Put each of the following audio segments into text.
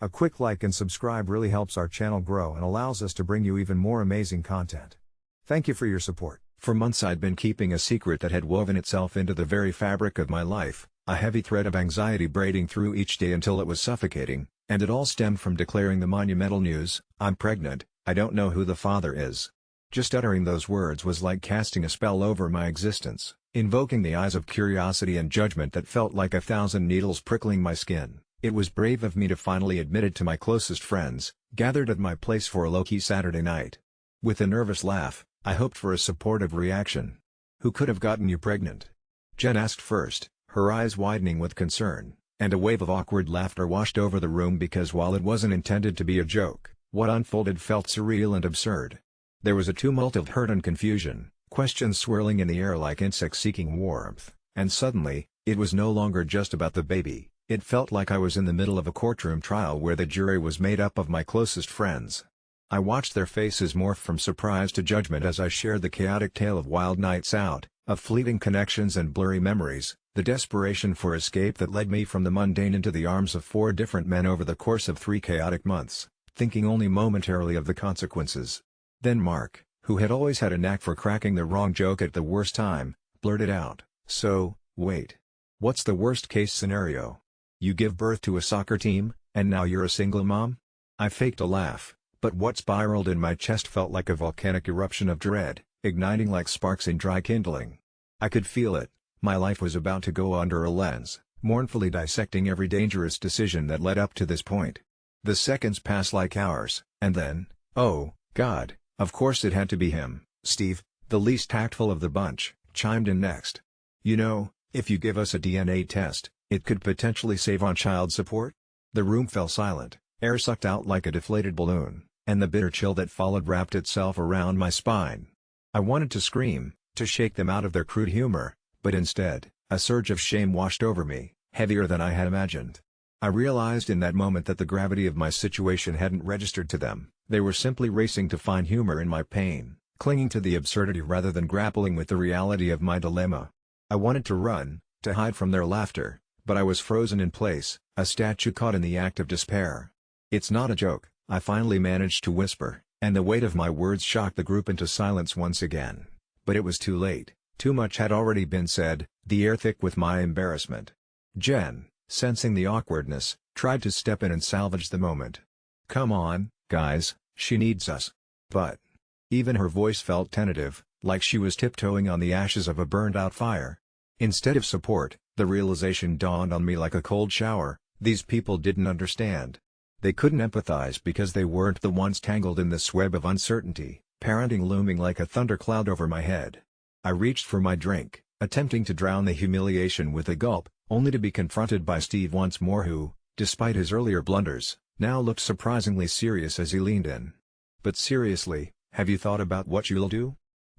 A quick like and subscribe really helps our channel grow and allows us to bring you even more amazing content. Thank you for your support. For months I'd been keeping a secret that had woven itself into the very fabric of my life, a heavy thread of anxiety braiding through each day until it was suffocating, and it all stemmed from declaring the monumental news, "I'm pregnant, I don't know who the father is." Just uttering those words was like casting a spell over my existence, invoking the eyes of curiosity and judgment that felt like 1,000 needles prickling my skin. It was brave of me to finally admit it to my closest friends, gathered at my place for a low-key Saturday night. With a nervous laugh, I hoped for a supportive reaction. "Who could have gotten you pregnant?" Jen asked first, her eyes widening with concern, and a wave of awkward laughter washed over the room because while it wasn't intended to be a joke, what unfolded felt surreal and absurd. There was a tumult of hurt and confusion, questions swirling in the air like insects seeking warmth, and suddenly, it was no longer just about the baby. It felt like I was in the middle of a courtroom trial where the jury was made up of my closest friends. I watched their faces morph from surprise to judgment as I shared the chaotic tale of wild nights out, of fleeting connections and blurry memories, the desperation for escape that led me from the mundane into the arms of 4 different men over the course of 3 chaotic months, thinking only momentarily of the consequences. Then Mark, who had always had a knack for cracking the wrong joke at the worst time, blurted out, "So, wait. What's the worst-case scenario? You give birth to a soccer team, and now you're a single mom?" I faked a laugh, but what spiraled in my chest felt like a volcanic eruption of dread, igniting like sparks in dry kindling. I could feel it, my life was about to go under a lens, mournfully dissecting every dangerous decision that led up to this point. The seconds passed like hours, and then, oh, God, of course it had to be him. Steve, the least tactful of the bunch, chimed in next. "You know, if you give us a DNA test, it could potentially save on child support?" The room fell silent, air sucked out like a deflated balloon, and the bitter chill that followed wrapped itself around my spine. I wanted to scream, to shake them out of their crude humor, but instead, a surge of shame washed over me, heavier than I had imagined. I realized in that moment that the gravity of my situation hadn't registered to them. They were simply racing to find humor in my pain, clinging to the absurdity rather than grappling with the reality of my dilemma. I wanted to run, to hide from their laughter, but I was frozen in place, a statue caught in the act of despair. "It's not a joke," I finally managed to whisper, and the weight of my words shocked the group into silence once again. But it was too late, too much had already been said, the air thick with my embarrassment. Jen, sensing the awkwardness, tried to step in and salvage the moment. "Come on, guys, she needs us." But even her voice felt tentative, like she was tiptoeing on the ashes of a burned-out fire. Instead of support, the realization dawned on me like a cold shower: these people didn't understand. They couldn't empathize because they weren't the ones tangled in this web of uncertainty, parenting looming like a thundercloud over my head. I reached for my drink, attempting to drown the humiliation with a gulp, only to be confronted by Steve once more who, despite his earlier blunders, now looked surprisingly serious as he leaned in. "But seriously, have you thought about what you'll do?"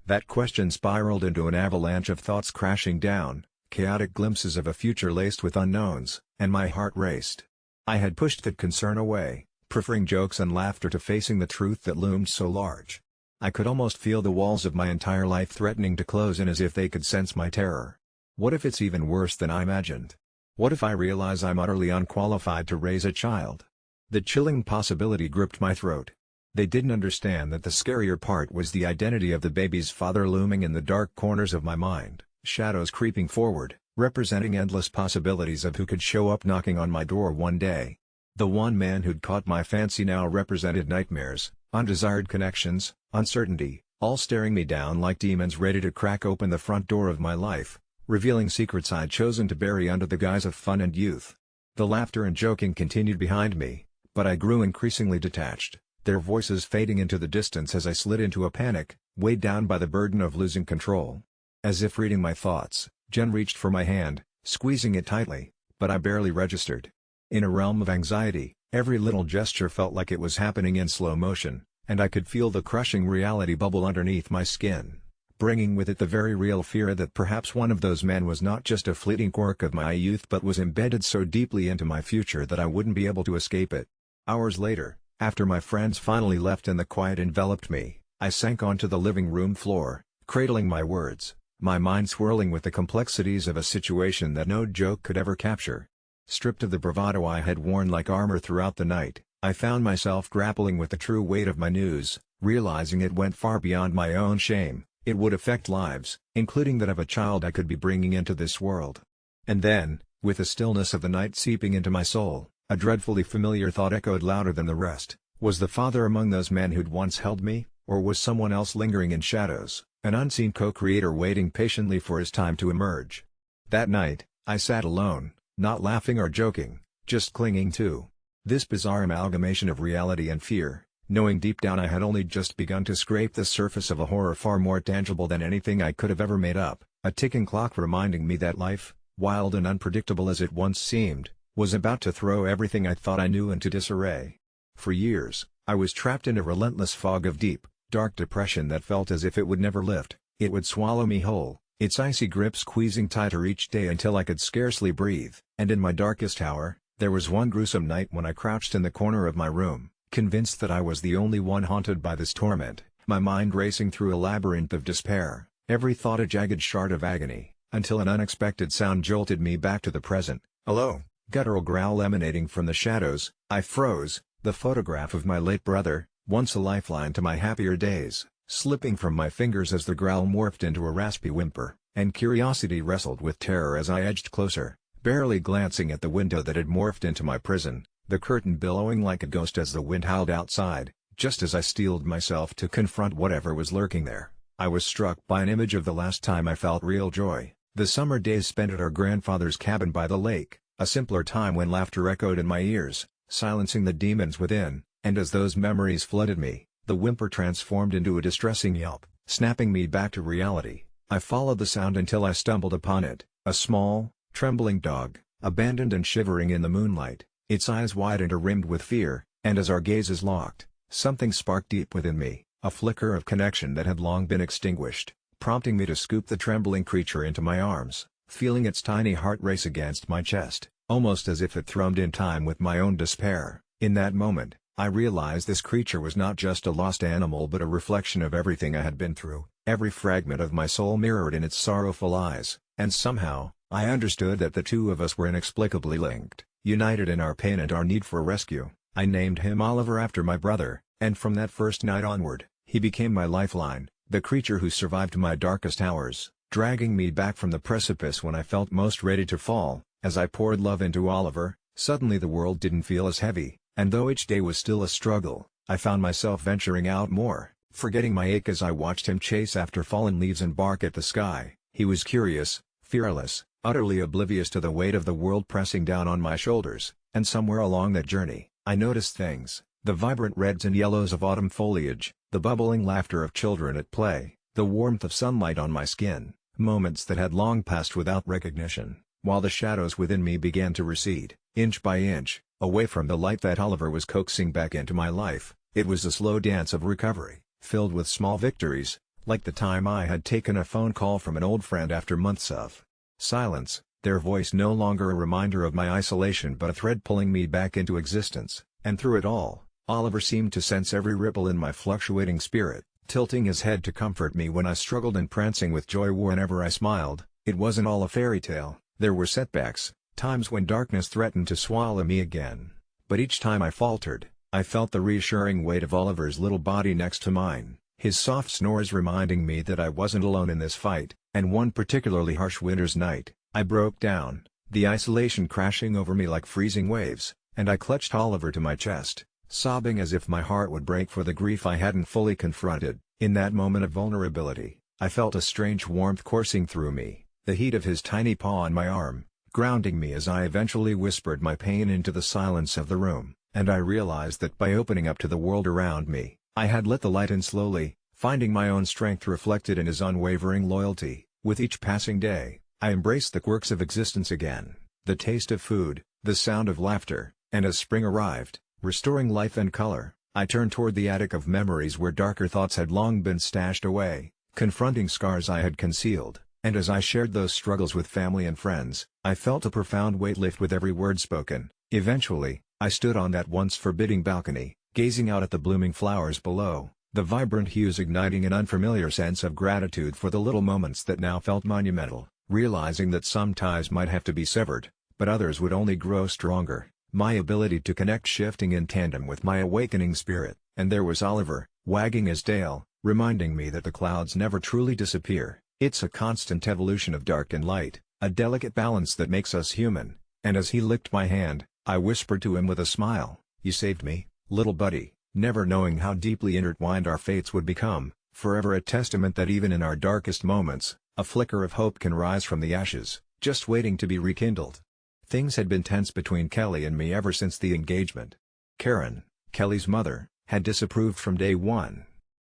That question spiraled into an avalanche of thoughts crashing down, chaotic glimpses of a future laced with unknowns, and my heart raced. I had pushed that concern away, preferring jokes and laughter to facing the truth that loomed so large. I could almost feel the walls of my entire life threatening to close in as if they could sense my terror. What if it's even worse than I imagined? What if I realize I'm utterly unqualified to raise a child? The chilling possibility gripped my throat. They didn't understand that the scarier part was the identity of the baby's father looming in the dark corners of my mind, shadows creeping forward, representing endless possibilities of who could show up knocking on my door one day. The one man who'd caught my fancy now represented nightmares, undesired connections, uncertainty, all staring me down like demons ready to crack open the front door of my life, revealing secrets I'd chosen to bury under the guise of fun and youth. The laughter and joking continued behind me, but I grew increasingly detached, their voices fading into the distance as I slid into a panic, weighed down by the burden of losing control. As if reading my thoughts, Jen reached for my hand, squeezing it tightly, but I barely registered. In a realm of anxiety, every little gesture felt like it was happening in slow motion, and I could feel the crushing reality bubble underneath my skin, bringing with it the very real fear that perhaps one of those men was not just a fleeting quirk of my youth but was embedded so deeply into my future that I wouldn't be able to escape it. Hours later, after my friends finally left and the quiet enveloped me, I sank onto the living room floor, cradling my words, my mind swirling with the complexities of a situation that no joke could ever capture. Stripped of the bravado I had worn like armor throughout the night, I found myself grappling with the true weight of my news, realizing it went far beyond my own shame. It would affect lives, including that of a child I could be bringing into this world. And then, with the stillness of the night seeping into my soul, a dreadfully familiar thought echoed louder than the rest. Was the father among those men who'd once held me, or was someone else lingering in shadows, an unseen co-creator waiting patiently for his time to emerge? That night, I sat alone, not laughing or joking, just clinging to this bizarre amalgamation of reality and fear, knowing deep down I had only just begun to scrape the surface of a horror far more tangible than anything I could have ever made up, a ticking clock reminding me that life, wild and unpredictable as it once seemed, was about to throw everything I thought I knew into disarray. For years, I was trapped in a relentless fog of deep, dark depression that felt as if it would never lift. It would swallow me whole, its icy grip squeezing tighter each day until I could scarcely breathe. And in my darkest hour, there was one gruesome night when I crouched in the corner of my room, convinced that I was the only one haunted by this torment, my mind racing through a labyrinth of despair, every thought a jagged shard of agony, until an unexpected sound jolted me back to the present. "Hello," guttural growl emanating from the shadows. I froze, the photograph of my late brother, once a lifeline to my happier days, slipping from my fingers as the growl morphed into a raspy whimper, and curiosity wrestled with terror as I edged closer, barely glancing at the window that had morphed into my prison, the curtain billowing like a ghost as the wind howled outside. Just as I steeled myself to confront whatever was lurking there, I was struck by an image of the last time I felt real joy, the summer days spent at our grandfather's cabin by the lake, a simpler time when laughter echoed in my ears, silencing the demons within. And as those memories flooded me, the whimper transformed into a distressing yelp, snapping me back to reality. I followed the sound until I stumbled upon it, a small, trembling dog, abandoned and shivering in the moonlight, its eyes wide and rimmed with fear. And as our gazes locked, something sparked deep within me, a flicker of connection that had long been extinguished, prompting me to scoop the trembling creature into my arms, feeling its tiny heart race against my chest, almost as if it thrummed in time with my own despair. In that moment, I realized this creature was not just a lost animal but a reflection of everything I had been through, every fragment of my soul mirrored in its sorrowful eyes, and somehow, I understood that the two of us were inexplicably linked, united in our pain and our need for rescue. I named him Oliver after my brother, and from that first night onward, he became my lifeline, the creature who survived my darkest hours, dragging me back from the precipice when I felt most ready to fall. As I poured love into Oliver, suddenly the world didn't feel as heavy. And though each day was still a struggle, I found myself venturing out more, forgetting my ache as I watched him chase after fallen leaves and bark at the sky. He was curious, fearless, utterly oblivious to the weight of the world pressing down on my shoulders, and somewhere along that journey, I noticed things, the vibrant reds and yellows of autumn foliage, the bubbling laughter of children at play, the warmth of sunlight on my skin, moments that had long passed without recognition, while the shadows within me began to recede, inch by inch, away from the light that Oliver was coaxing back into my life. It was a slow dance of recovery, filled with small victories, like the time I had taken a phone call from an old friend after months of silence, their voice no longer a reminder of my isolation but a thread pulling me back into existence. And through it all, Oliver seemed to sense every ripple in my fluctuating spirit, tilting his head to comfort me when I struggled and prancing with joy whenever I smiled. It wasn't all a fairy tale. There were setbacks, times when darkness threatened to swallow me again, but each time I faltered, I felt the reassuring weight of Oliver's little body next to mine, his soft snores reminding me that I wasn't alone in this fight. And one particularly harsh winter's night, I broke down, the isolation crashing over me like freezing waves, and I clutched Oliver to my chest, sobbing as if my heart would break for the grief I hadn't fully confronted. In that moment of vulnerability, I felt a strange warmth coursing through me, the heat of his tiny paw on my arm, grounding me as I eventually whispered my pain into the silence of the room. And I realized that by opening up to the world around me, I had let the light in slowly, finding my own strength reflected in his unwavering loyalty. With each passing day, I embraced the quirks of existence again, the taste of food, the sound of laughter, and as spring arrived, restoring life and color, I turned toward the attic of memories where darker thoughts had long been stashed away, confronting scars I had concealed. And as I shared those struggles with family and friends, I felt a profound weight lift with every word spoken. Eventually, I stood on that once forbidding balcony, gazing out at the blooming flowers below, the vibrant hues igniting an unfamiliar sense of gratitude for the little moments that now felt monumental, realizing that some ties might have to be severed, but others would only grow stronger, my ability to connect shifting in tandem with my awakening spirit. And there was Oliver, wagging his tail, reminding me that the clouds never truly disappear. It's a constant evolution of dark and light, a delicate balance that makes us human. And as he licked my hand, I whispered to him with a smile, "You saved me, little buddy," never knowing how deeply intertwined our fates would become, forever a testament that even in our darkest moments, a flicker of hope can rise from the ashes, just waiting to be rekindled. Things had been tense between Kelly and me ever since the engagement. Karen, Kelly's mother, had disapproved from day one.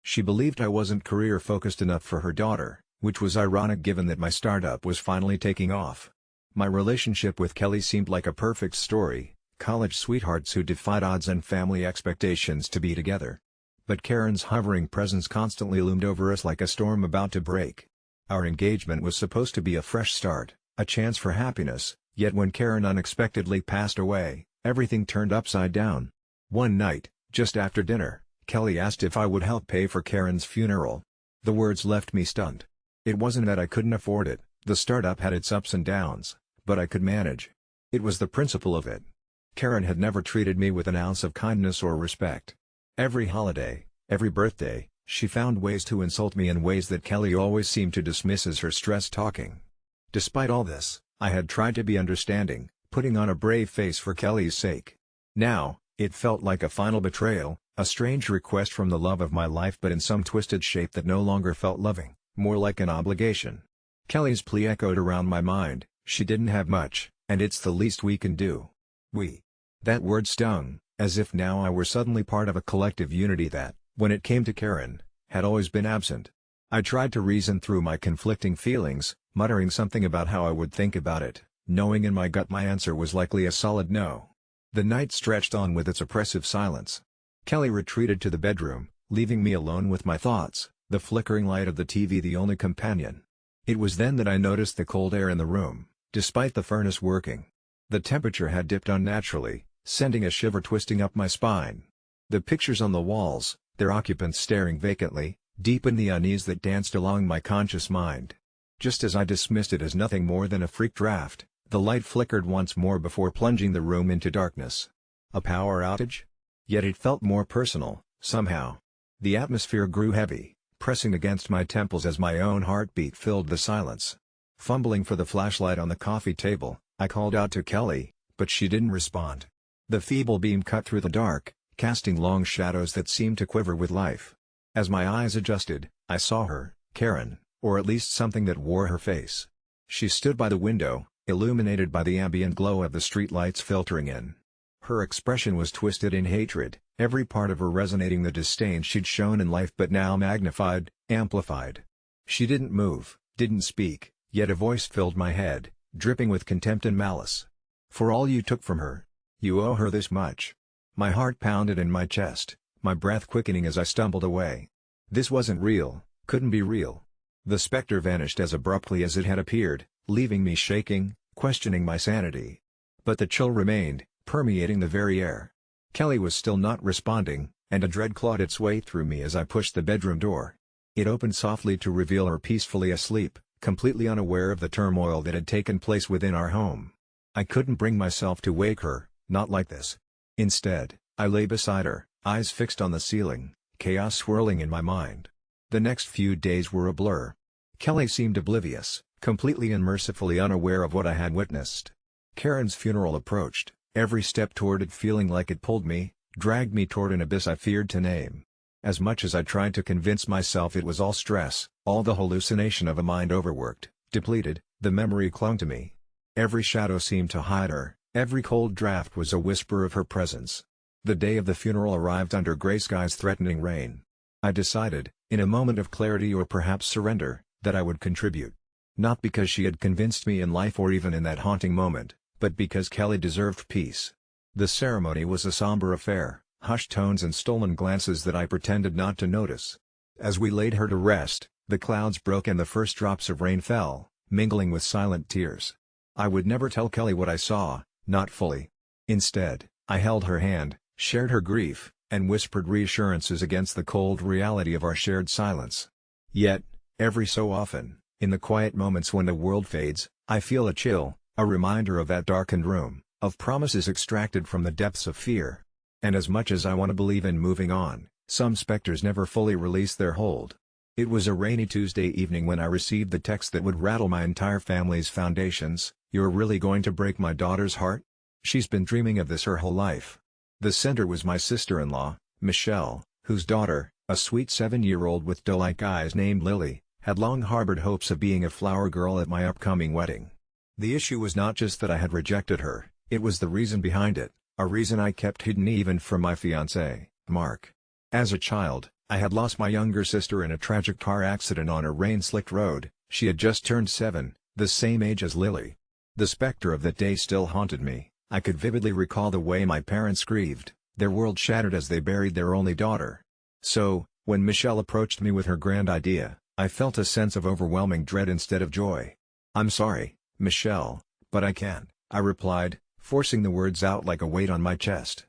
She believed I wasn't career-focused enough for her daughter, which was ironic given that my startup was finally taking off. My relationship with Kelly seemed like a perfect story, college sweethearts who defied odds and family expectations to be together. But Karen's hovering presence constantly loomed over us like a storm about to break. Our engagement was supposed to be a fresh start, a chance for happiness, yet when Karen unexpectedly passed away, everything turned upside down. One night, just after dinner, Kelly asked if I would help pay for Karen's funeral. The words left me stunned. It wasn't that I couldn't afford it, the startup had its ups and downs, but I could manage. It was the principle of it. Karen had never treated me with an ounce of kindness or respect. Every holiday, every birthday, she found ways to insult me in ways that Kelly always seemed to dismiss as her stress talking. Despite all this, I had tried to be understanding, putting on a brave face for Kelly's sake. Now, it felt like a final betrayal, a strange request from the love of my life but in some twisted shape that no longer felt loving, more like an obligation. Kelly's plea echoed around my mind, she didn't have much, and it's the least we can do. We. That word stung, as if now I were suddenly part of a collective unity that, when it came to Karen, had always been absent. I tried to reason through my conflicting feelings, muttering something about how I would think about it, knowing in my gut my answer was likely a solid no. The night stretched on with its oppressive silence. Kelly retreated to the bedroom, leaving me alone with my thoughts, the flickering light of the TV the only companion. It was then that I noticed the cold air in the room, despite the furnace working. The temperature had dipped unnaturally, sending a shiver twisting up my spine. The pictures on the walls, their occupants staring vacantly, deepened the unease that danced along my conscious mind. Just as I dismissed it as nothing more than a freak draft, the light flickered once more before plunging the room into darkness. A power outage? Yet it felt more personal, somehow. The atmosphere grew heavy, pressing against my temples as my own heartbeat filled the silence. Fumbling for the flashlight on the coffee table, I called out to Kelly, but she didn't respond. The feeble beam cut through the dark, casting long shadows that seemed to quiver with life. As my eyes adjusted, I saw her, Karen, or at least something that wore her face. She stood by the window, illuminated by the ambient glow of the streetlights filtering in. Her expression was twisted in hatred, every part of her resonating the disdain she'd shown in life but now magnified, amplified. She didn't move, didn't speak, yet a voice filled my head, dripping with contempt and malice. "For all you took from her, you owe her this much." My heart pounded in my chest, my breath quickening as I stumbled away. This wasn't real, couldn't be real. The specter vanished as abruptly as it had appeared, leaving me shaking, questioning my sanity. But the chill remained, permeating the very air. Kelly was still not responding, and a dread clawed its way through me as I pushed the bedroom door. It opened softly to reveal her peacefully asleep, completely unaware of the turmoil that had taken place within our home. I couldn't bring myself to wake her, not like this. Instead, I lay beside her, eyes fixed on the ceiling, chaos swirling in my mind. The next few days were a blur. Kelly seemed oblivious, completely and mercifully unaware of what I had witnessed. Karen's funeral approached, every step toward it feeling like it pulled me, dragged me toward an abyss I feared to name. As much as I tried to convince myself it was all stress, all the hallucination of a mind overworked, depleted, the memory clung to me. Every shadow seemed to hide her, every cold draft was a whisper of her presence. The day of the funeral arrived under gray skies threatening rain. I decided, in a moment of clarity or perhaps surrender, that I would contribute. Not because she had convinced me in life or even in that haunting moment, but because Kelly deserved peace. The ceremony was a somber affair, hushed tones and stolen glances that I pretended not to notice. As we laid her to rest, the clouds broke and the first drops of rain fell, mingling with silent tears. I would never tell Kelly what I saw, not fully. Instead, I held her hand, shared her grief, and whispered reassurances against the cold reality of our shared silence. Yet, every so often, in the quiet moments when the world fades, I feel a chill, A reminder of that darkened room, of promises extracted from the depths of fear. And as much as I want to believe in moving on, some specters never fully release their hold. It was a rainy Tuesday evening when I received the text that would rattle my entire family's foundations. "You're really going to break my daughter's heart? She's been dreaming of this her whole life." The sender was my sister-in-law, Michelle, whose daughter, a sweet 7-year-old with doe-like eyes named Lily, had long harbored hopes of being a flower girl at my upcoming wedding. The issue was not just that I had rejected her, it was the reason behind it, a reason I kept hidden even from my fiancé, Mark. As a child, I had lost my younger sister in a tragic car accident on a rain-slicked road. She had just turned 7, the same age as Lily. The specter of that day still haunted me. I could vividly recall the way my parents grieved, their world shattered as they buried their only daughter. So, when Michelle approached me with her grand idea, I felt a sense of overwhelming dread instead of joy. "I'm sorry, Michelle, but I can't," I replied, forcing the words out like a weight on my chest.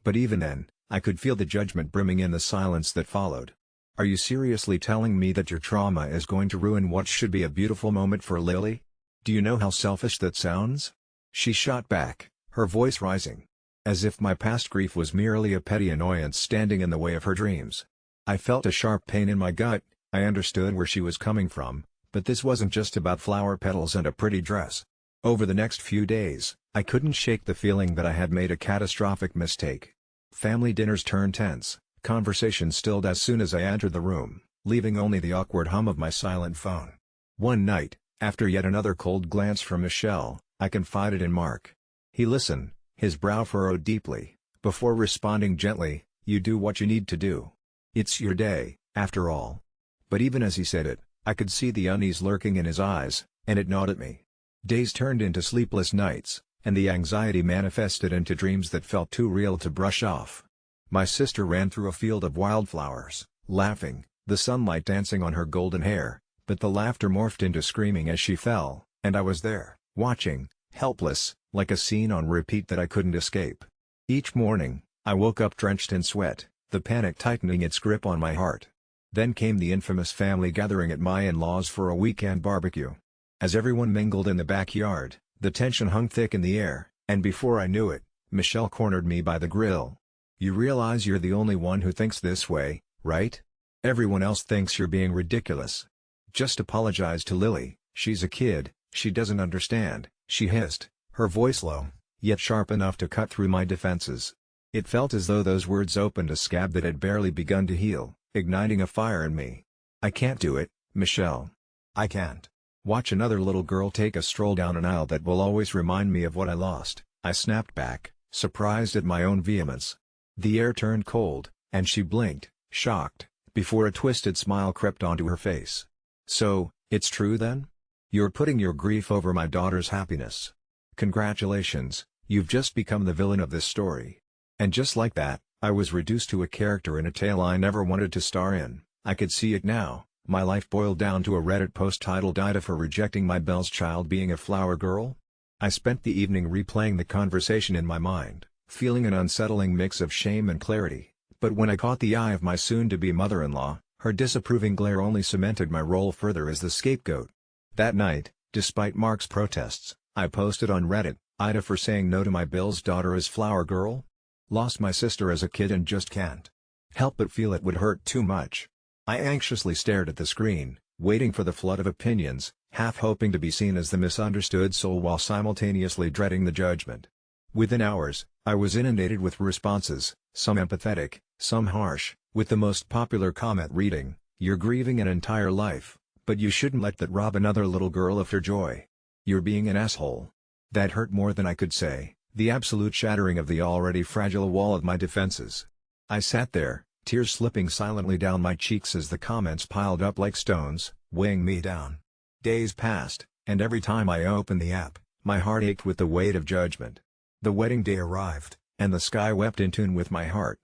But even then, I could feel the judgment brimming in the silence that followed. "Are you seriously telling me that your trauma is going to ruin what should be a beautiful moment for Lily? Do you know how selfish that sounds?" She shot back, her voice rising. As if my past grief was merely a petty annoyance standing in the way of her dreams. I felt a sharp pain in my gut. I understood where she was coming from, but this wasn't just about flower petals and a pretty dress. Over the next few days, I couldn't shake the feeling that I had made a catastrophic mistake. Family dinners turned tense, conversation stilled as soon as I entered the room, leaving only the awkward hum of my silent phone. One night, after yet another cold glance from Michelle, I confided in Mark. He listened, his brow furrowed deeply, before responding gently, "You do what you need to do. It's your day, after all." But even as he said it, I could see the unease lurking in his eyes, and it gnawed at me. Days turned into sleepless nights, and the anxiety manifested into dreams that felt too real to brush off. My sister ran through a field of wildflowers, laughing, the sunlight dancing on her golden hair, but the laughter morphed into screaming as she fell, and I was there, watching, helpless, like a scene on repeat that I couldn't escape. Each morning, I woke up drenched in sweat, the panic tightening its grip on my heart. Then came the infamous family gathering at my in-laws for a weekend barbecue. As everyone mingled in the backyard, the tension hung thick in the air, and before I knew it, Michelle cornered me by the grill. "You realize you're the only one who thinks this way, right? Everyone else thinks you're being ridiculous. Just apologize to Lily, she's a kid, she doesn't understand," she hissed, her voice low, yet sharp enough to cut through my defenses. It felt as though those words opened a scab that had barely begun to heal, igniting a fire in me. "I can't do it, Michelle. I can't. Watch another little girl take a stroll down an aisle that will always remind me of what I lost," I snapped back, surprised at my own vehemence. The air turned cold, and she blinked, shocked, before a twisted smile crept onto her face. "So, it's true then? You're putting your grief over my daughter's happiness. Congratulations, you've just become the villain of this story." And just like that, I was reduced to a character in a tale I never wanted to star in. I could see it now. My life boiled down to a Reddit post titled "AITA for rejecting my Belle's child being a flower girl." I spent the evening replaying the conversation in my mind, feeling an unsettling mix of shame and clarity, but when I caught the eye of my soon-to-be mother-in-law, her disapproving glare only cemented my role further as the scapegoat. That night, despite Mark's protests, I posted on Reddit, "AITA for saying no to my Bill's daughter as flower girl? Lost my sister as a kid and just can't help but feel it would hurt too much." I anxiously stared at the screen, waiting for the flood of opinions, half hoping to be seen as the misunderstood soul while simultaneously dreading the judgment. Within hours, I was inundated with responses, some empathetic, some harsh, with the most popular comment reading, "You're grieving an entire life, but you shouldn't let that rob another little girl of her joy. You're being an asshole." That hurt more than I could say, the absolute shattering of the already fragile wall of my defenses. I sat there, tears slipping silently down my cheeks as the comments piled up like stones, weighing me down. Days passed, and every time I opened the app, my heart ached with the weight of judgment. The wedding day arrived, and the sky wept in tune with my heart.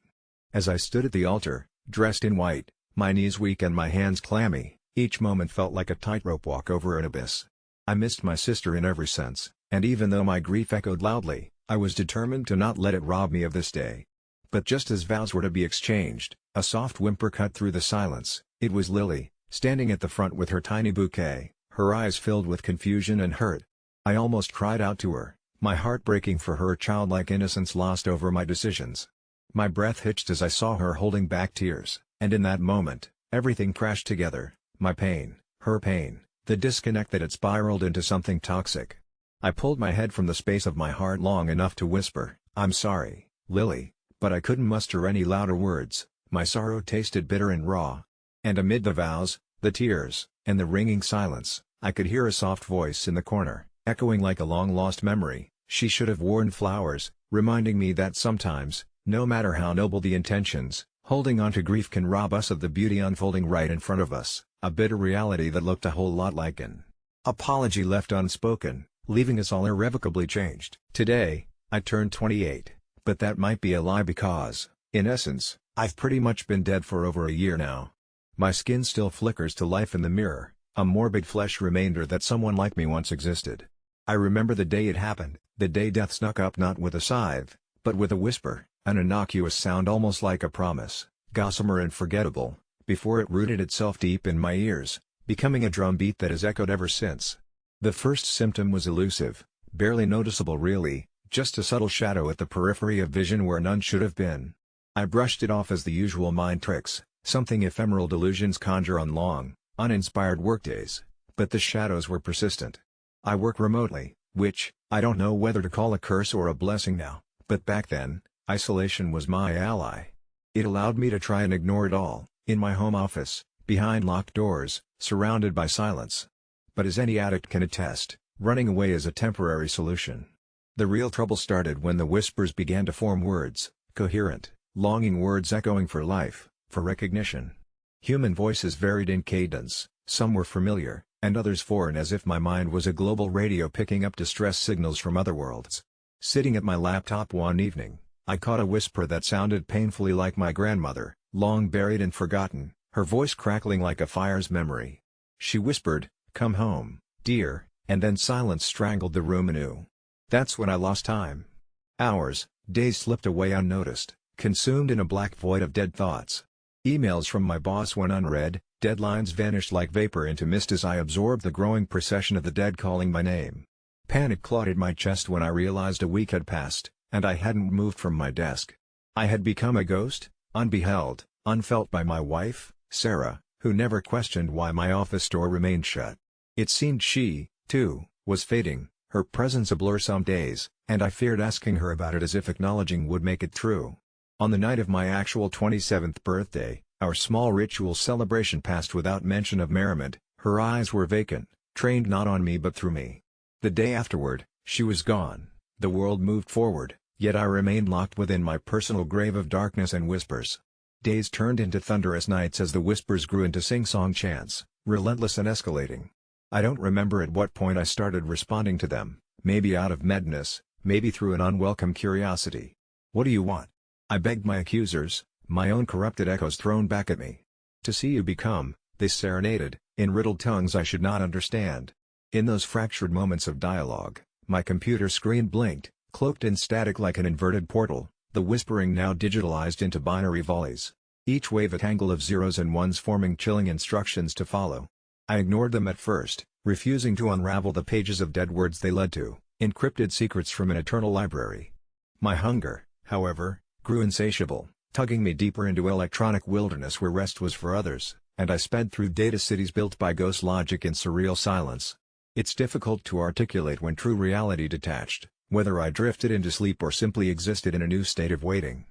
As I stood at the altar, dressed in white, my knees weak and my hands clammy, each moment felt like a tightrope walk over an abyss. I missed my sister in every sense, and even though my grief echoed loudly, I was determined to not let it rob me of this day. But just as vows were to be exchanged, a soft whimper cut through the silence. It was Lily, standing at the front with her tiny bouquet, her eyes filled with confusion and hurt. I almost cried out to her, my heart breaking for her childlike innocence lost over my decisions. My breath hitched as I saw her holding back tears, and in that moment, everything crashed together, my pain, her pain, the disconnect that had spiraled into something toxic. I pulled my head from the space of my heart long enough to whisper, "I'm sorry, Lily," but I couldn't muster any louder words. My sorrow tasted bitter and raw. And amid the vows, the tears, and the ringing silence, I could hear a soft voice in the corner, echoing like a long-lost memory. She should have worn flowers, reminding me that sometimes, no matter how noble the intentions, holding on to grief can rob us of the beauty unfolding right in front of us, a bitter reality that looked a whole lot like an apology left unspoken, leaving us all irrevocably changed. Today, I turned 28, but that might be a lie because, in essence, I've pretty much been dead for over a year now. My skin still flickers to life in the mirror, a morbid flesh remainder that someone like me once existed. I remember the day it happened, the day death snuck up not with a scythe, but with a whisper, an innocuous sound almost like a promise, gossamer and forgettable, before it rooted itself deep in my ears, becoming a drumbeat that has echoed ever since. The first symptom was elusive, barely noticeable really, just a subtle shadow at the periphery of vision where none should have been. I brushed it off as the usual mind tricks, something ephemeral delusions conjure on long, uninspired workdays, but the shadows were persistent. I work remotely, which, I don't know whether to call a curse or a blessing now, but back then, isolation was my ally. It allowed me to try and ignore it all, in my home office, behind locked doors, surrounded by silence. But as any addict can attest, running away is a temporary solution. The real trouble started when the whispers began to form words, coherent, longing words echoing for life, for recognition. Human voices varied in cadence, some were familiar, and others foreign as if my mind was a global radio picking up distress signals from other worlds. Sitting at my laptop one evening, I caught a whisper that sounded painfully like my grandmother, long buried and forgotten, her voice crackling like a fire's memory. She whispered, "Come home, dear," and then silence strangled the room anew. That's when I lost time. Hours, days slipped away unnoticed, consumed in a black void of dead thoughts. Emails from my boss went unread, deadlines vanished like vapor into mist as I absorbed the growing procession of the dead calling my name. Panic clotted my chest when I realized a week had passed, and I hadn't moved from my desk. I had become a ghost, unbeheld, unfelt by my wife, Sarah, who never questioned why my office door remained shut. It seemed she, too, was fading, her presence a blur some days, and I feared asking her about it as if acknowledging would make it true. On the night of my actual 27th birthday, our small ritual celebration passed without mention of merriment. Her eyes were vacant, trained not on me but through me. The day afterward, she was gone, the world moved forward, yet I remained locked within my personal grave of darkness and whispers. Days turned into thunderous nights as the whispers grew into sing-song chants, relentless and escalating. I don't remember at what point I started responding to them, maybe out of madness, maybe through an unwelcome curiosity. "What do you want?" I begged my accusers, my own corrupted echoes thrown back at me. "To see you become," they serenaded, in riddled tongues I should not understand. In those fractured moments of dialogue, my computer screen blinked, cloaked in static like an inverted portal, the whispering now digitalized into binary volleys. Each wave a tangle of zeros and ones forming chilling instructions to follow. I ignored them at first, refusing to unravel the pages of dead words they led to, encrypted secrets from an eternal library. My hunger, however, grew insatiable, tugging me deeper into electronic wilderness where rest was for others, and I sped through data cities built by ghost logic in surreal silence. It's difficult to articulate when true reality detached, whether I drifted into sleep or simply existed in a new state of waiting.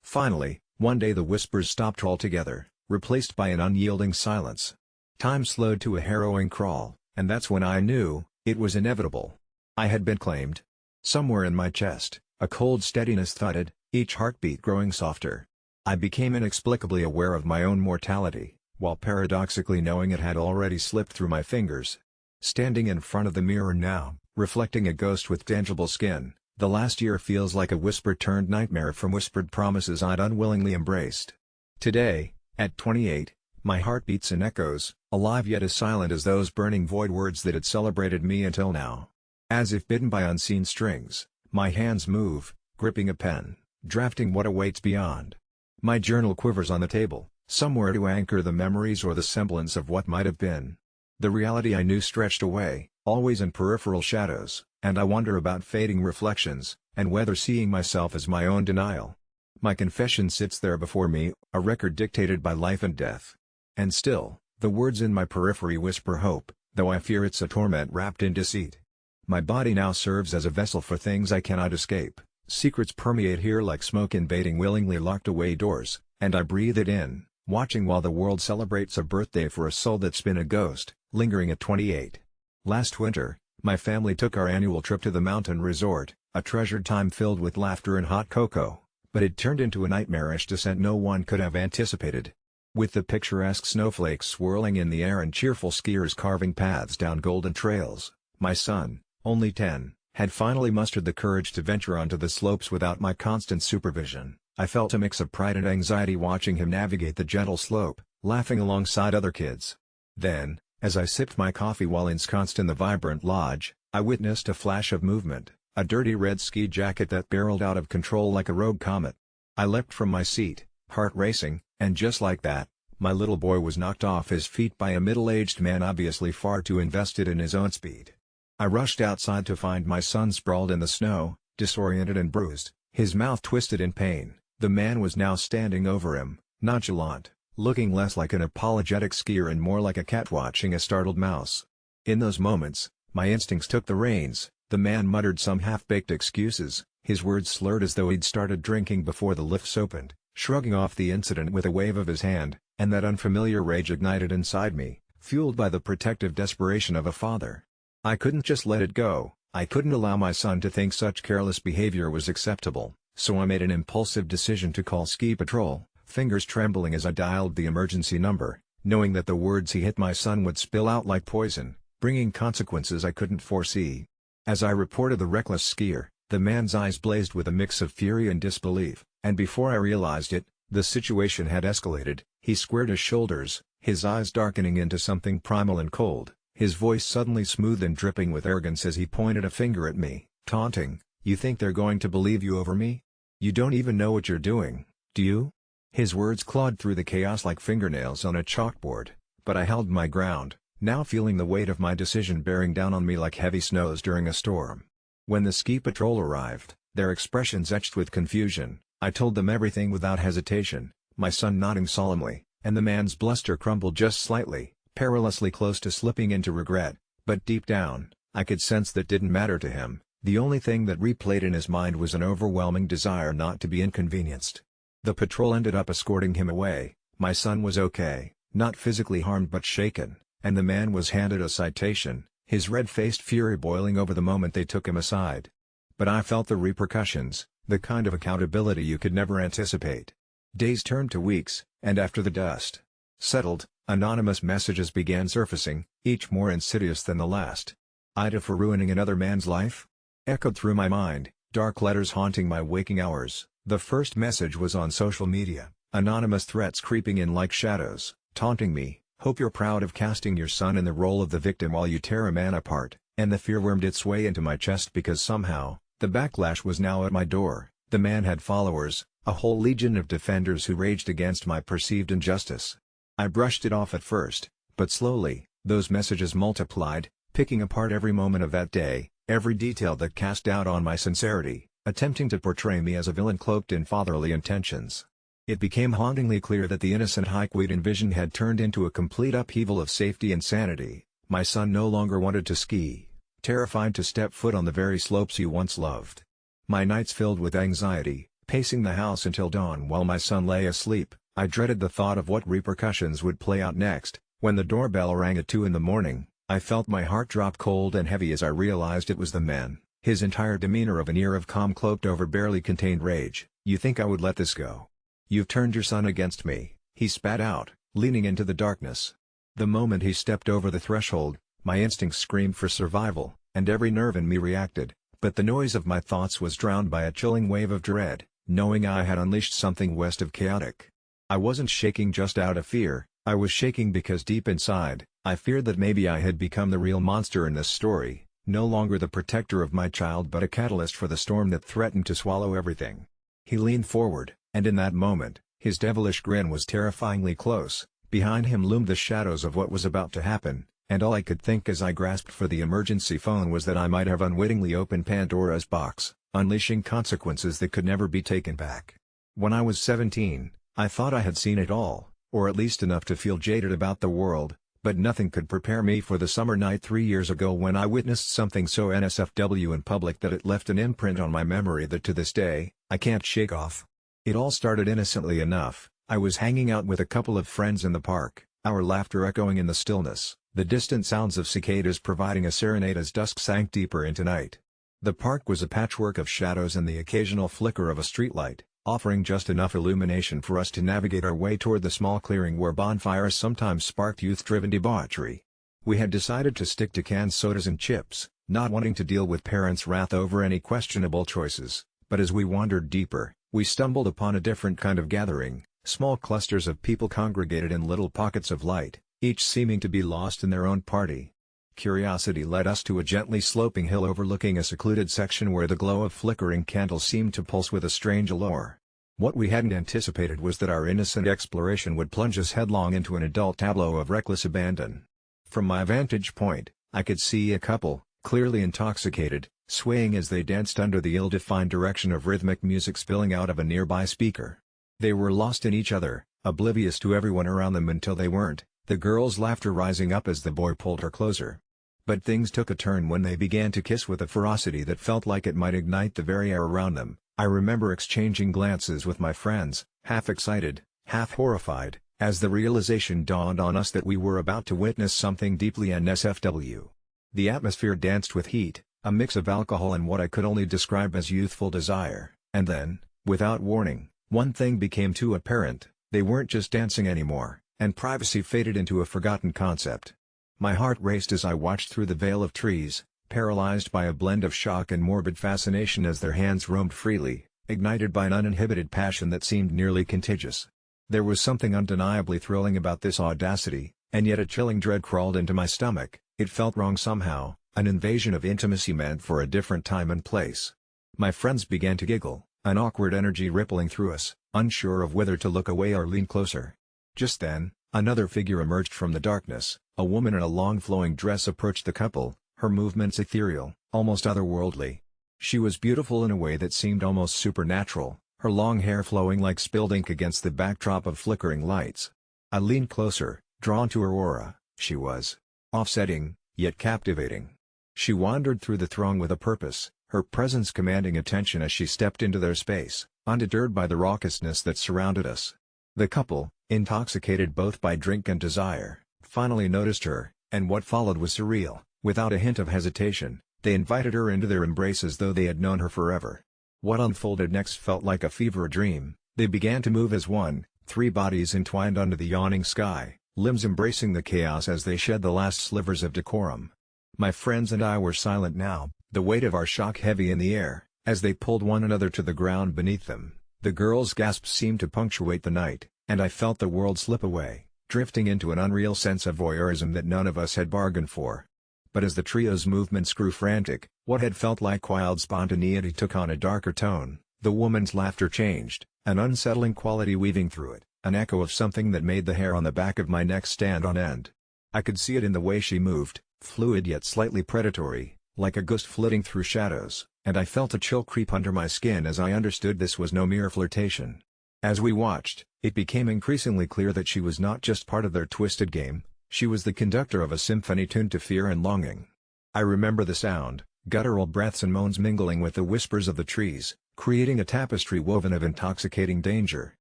Finally, one day the whispers stopped altogether, replaced by an unyielding silence. Time slowed to a harrowing crawl, and that's when I knew, it was inevitable. I had been claimed. Somewhere in my chest, a cold steadiness thudded, each heartbeat growing softer. I became inexplicably aware of my own mortality, while paradoxically knowing it had already slipped through my fingers. Standing in front of the mirror now, reflecting a ghost with tangible skin, the last year feels like a whisper-turned nightmare from whispered promises I'd unwillingly embraced. Today, at 28, my heart beats in echoes, alive yet as silent as those burning void words that had celebrated me until now. As if bitten by unseen strings, my hands move, gripping a pen, drafting what awaits beyond. My journal quivers on the table, somewhere to anchor the memories or the semblance of what might have been. The reality I knew stretched away, always in peripheral shadows, and I wonder about fading reflections, and whether seeing myself is my own denial. My confession sits there before me, a record dictated by life and death. And still, the words in my periphery whisper hope, though I fear it's a torment wrapped in deceit. My body now serves as a vessel for things I cannot escape. Secrets permeate here like smoke invading willingly locked away doors, and I breathe it in, watching while the world celebrates a birthday for a soul that's been a ghost, lingering at 28. Last winter, my family took our annual trip to the mountain resort, a treasured time filled with laughter and hot cocoa, but it turned into a nightmarish descent no one could have anticipated. With the picturesque snowflakes swirling in the air and cheerful skiers carving paths down golden trails, my son, only 10, had finally mustered the courage to venture onto the slopes without my constant supervision. I felt a mix of pride and anxiety watching him navigate the gentle slope, laughing alongside other kids. Then, as I sipped my coffee while ensconced in the vibrant lodge, I witnessed a flash of movement, a dirty red ski jacket that barreled out of control like a rogue comet. I leapt from my seat, heart racing, and just like that, my little boy was knocked off his feet by a middle-aged man obviously far too invested in his own speed. I rushed outside to find my son sprawled in the snow, disoriented and bruised, his mouth twisted in pain. The man was now standing over him, nonchalant, looking less like an apologetic skier and more like a cat watching a startled mouse. In those moments, my instincts took the reins. The man muttered some half-baked excuses, his words slurred as though he'd started drinking before the lifts opened, shrugging off the incident with a wave of his hand, and that unfamiliar rage ignited inside me, fueled by the protective desperation of a father. I couldn't just let it go. I couldn't allow my son to think such careless behavior was acceptable, so I made an impulsive decision to call ski patrol, fingers trembling as I dialed the emergency number, knowing that the words he hit my son would spill out like poison, bringing consequences I couldn't foresee. As I reported the reckless skier, the man's eyes blazed with a mix of fury and disbelief, and before I realized it, the situation had escalated. He squared his shoulders, his eyes darkening into something primal and cold, his voice suddenly smooth and dripping with arrogance as he pointed a finger at me, taunting, "You think they're going to believe you over me? You don't even know what you're doing, do you?" His words clawed through the chaos like fingernails on a chalkboard, but I held my ground, now feeling the weight of my decision bearing down on me like heavy snows during a storm. When the ski patrol arrived, their expressions etched with confusion, I told them everything without hesitation, my son nodding solemnly, and the man's bluster crumbled just slightly, perilously close to slipping into regret, but deep down, I could sense that didn't matter to him. The only thing that replayed in his mind was an overwhelming desire not to be inconvenienced. The patrol ended up escorting him away. My son was okay, not physically harmed but shaken, and the man was handed a citation, his red-faced fury boiling over the moment they took him aside. But I felt the repercussions, the kind of accountability you could never anticipate. Days turned to weeks, and after the dust settled, anonymous messages began surfacing, each more insidious than the last. "AITA for ruining another man's life?" echoed through my mind, dark letters haunting my waking hours. The first message was on social media, anonymous threats creeping in like shadows, taunting me, "Hope you're proud of casting your son in the role of the victim while you tear a man apart," and the fear wormed its way into my chest because somehow, the backlash was now at my door. The man had followers, a whole legion of defenders who raged against my perceived injustice. I brushed it off at first, but slowly, those messages multiplied, picking apart every moment of that day, every detail that cast doubt on my sincerity, attempting to portray me as a villain cloaked in fatherly intentions. It became hauntingly clear that the innocent hike we'd envisioned had turned into a complete upheaval of safety and sanity. My son no longer wanted to ski, terrified to step foot on the very slopes he once loved. My nights filled with anxiety, pacing the house until dawn while my son lay asleep. I dreaded the thought of what repercussions would play out next. When the doorbell rang at 2 in the morning, I felt my heart drop cold and heavy as I realized it was the man, his entire demeanor of an air of calm cloaked over barely contained rage. "You think I would let this go? You've turned your son against me," he spat out, leaning into the darkness. The moment he stepped over the threshold, my instincts screamed for survival, and every nerve in me reacted, but the noise of my thoughts was drowned by a chilling wave of dread, knowing I had unleashed something west of chaotic. I wasn't shaking just out of fear, I was shaking because deep inside, I feared that maybe I had become the real monster in this story, no longer the protector of my child but a catalyst for the storm that threatened to swallow everything. He leaned forward, and in that moment, his devilish grin was terrifyingly close. Behind him loomed the shadows of what was about to happen, And all I could think as I grasped for the emergency phone was that I might have unwittingly opened Pandora's box, unleashing consequences that could never be taken back. When I was 17, I thought I had seen it all, or at least enough to feel jaded about the world, but nothing could prepare me for the summer night 3 years ago when I witnessed something so NSFW in public that it left an imprint on my memory that to this day, I can't shake off. It all started innocently enough. I was hanging out with a couple of friends in the park, our laughter echoing in the stillness, the distant sounds of cicadas providing a serenade as dusk sank deeper into night. The park was a patchwork of shadows and the occasional flicker of a streetlight, offering just enough illumination for us to navigate our way toward the small clearing where bonfires sometimes sparked youth-driven debauchery. We had decided to stick to canned sodas and chips, not wanting to deal with parents' wrath over any questionable choices, but as we wandered deeper, we stumbled upon a different kind of gathering. Small clusters of people congregated in little pockets of light, each seeming to be lost in their own party. Curiosity led us to a gently sloping hill overlooking a secluded section where the glow of flickering candles seemed to pulse with a strange allure. What we hadn't anticipated was that our innocent exploration would plunge us headlong into an adult tableau of reckless abandon. From my vantage point, I could see a couple, clearly intoxicated, swaying as they danced under the ill-defined direction of rhythmic music spilling out of a nearby speaker. They were lost in each other, oblivious to everyone around them until they weren't, the girl's laughter rising up as the boy pulled her closer. But things took a turn when they began to kiss with a ferocity that felt like it might ignite the very air around them. I remember exchanging glances with my friends, half excited, half horrified, as the realization dawned on us that we were about to witness something deeply NSFW. The atmosphere danced with heat, a mix of alcohol and what I could only describe as youthful desire, and then, without warning, one thing became too apparent: they weren't just dancing anymore, and privacy faded into a forgotten concept. My heart raced as I watched through the veil of trees, paralyzed by a blend of shock and morbid fascination as their hands roamed freely, ignited by an uninhibited passion that seemed nearly contagious. There was something undeniably thrilling about this audacity, and yet a chilling dread crawled into my stomach. It felt wrong somehow, an invasion of intimacy meant for a different time and place. My friends began to giggle, an awkward energy rippling through us, unsure of whether to look away or lean closer. Just then, another figure emerged from the darkness. A woman in a long flowing dress approached the couple, her movements ethereal, almost otherworldly. She was beautiful in a way that seemed almost supernatural, her long hair flowing like spilled ink against the backdrop of flickering lights. I leaned closer, drawn to her aura. She was offsetting, yet captivating. She wandered through the throng with a purpose, her presence commanding attention as she stepped into their space, undeterred by the raucousness that surrounded us. The couple, intoxicated both by drink and desire, finally noticed her, and what followed was surreal. Without a hint of hesitation, they invited her into their embrace as though they had known her forever. What unfolded next felt like a fever dream. They began to move as one, three bodies entwined under the yawning sky, limbs embracing the chaos as they shed the last slivers of decorum. My friends and I were silent now, the weight of our shock heavy in the air, as they pulled one another to the ground beneath them. The girl's gasps seemed to punctuate the night, and I felt the world slip away, drifting into an unreal sense of voyeurism that none of us had bargained for. But as the trio's movements grew frantic, what had felt like wild spontaneity took on a darker tone. The woman's laughter changed, an unsettling quality weaving through it, an echo of something that made the hair on the back of my neck stand on end. I could see it in the way she moved, fluid yet slightly predatory, like a ghost flitting through shadows, and I felt a chill creep under my skin as I understood this was no mere flirtation. As we watched, it became increasingly clear that she was not just part of their twisted game, she was the conductor of a symphony tuned to fear and longing. I remember the sound, guttural breaths and moans mingling with the whispers of the trees, creating a tapestry woven of intoxicating danger.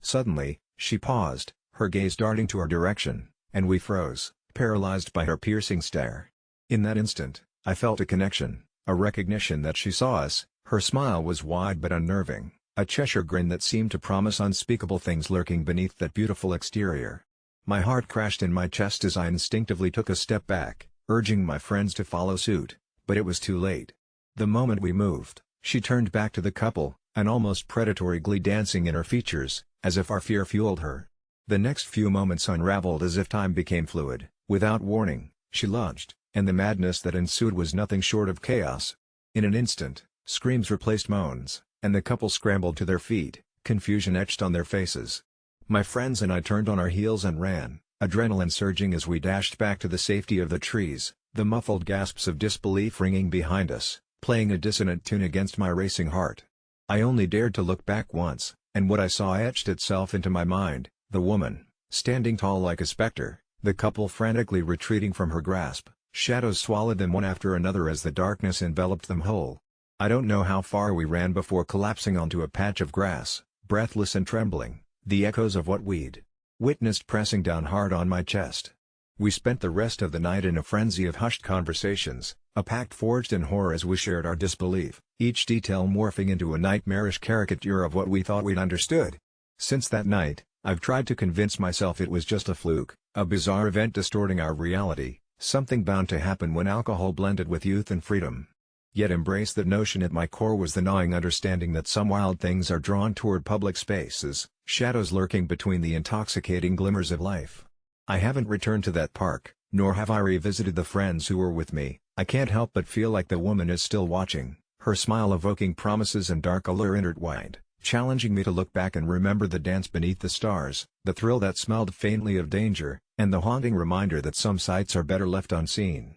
Suddenly, she paused, her gaze darting to our direction, and we froze, paralyzed by her piercing stare. In that instant, I felt a connection, a recognition that she saw us. Her smile was wide but unnerving, a Cheshire grin that seemed to promise unspeakable things lurking beneath that beautiful exterior. My heart crashed in my chest as I instinctively took a step back, urging my friends to follow suit, but it was too late. The moment we moved, she turned back to the couple, an almost predatory glee dancing in her features, as if our fear fueled her. The next few moments unraveled as if time became fluid. Without warning, she lunged, and the madness that ensued was nothing short of chaos. In an instant, screams replaced moans, and the couple scrambled to their feet, confusion etched on their faces. My friends and I turned on our heels and ran, adrenaline surging as we dashed back to the safety of the trees, the muffled gasps of disbelief ringing behind us, playing a dissonant tune against my racing heart. I only dared to look back once, and what I saw etched itself into my mind: the woman, standing tall like a specter, the couple frantically retreating from her grasp. Shadows swallowed them one after another as the darkness enveloped them whole. I don't know how far we ran before collapsing onto a patch of grass, breathless and trembling, the echoes of what we'd witnessed pressing down hard on my chest. We spent the rest of the night in a frenzy of hushed conversations, a pact forged in horror as we shared our disbelief, each detail morphing into a nightmarish caricature of what we thought we'd understood. Since that night, I've tried to convince myself it was just a fluke, a bizarre event distorting our reality, something bound to happen when alcohol blended with youth and freedom. Yet embrace that notion at my core was the gnawing understanding that some wild things are drawn toward public spaces, shadows lurking between the intoxicating glimmers of life. I haven't returned to that park, nor have I revisited the friends who were with me. I can't help but feel like the woman is still watching, her smile evoking promises and dark allure intertwined, challenging me to look back and remember the dance beneath the stars, the thrill that smelled faintly of danger, and the haunting reminder that some sights are better left unseen.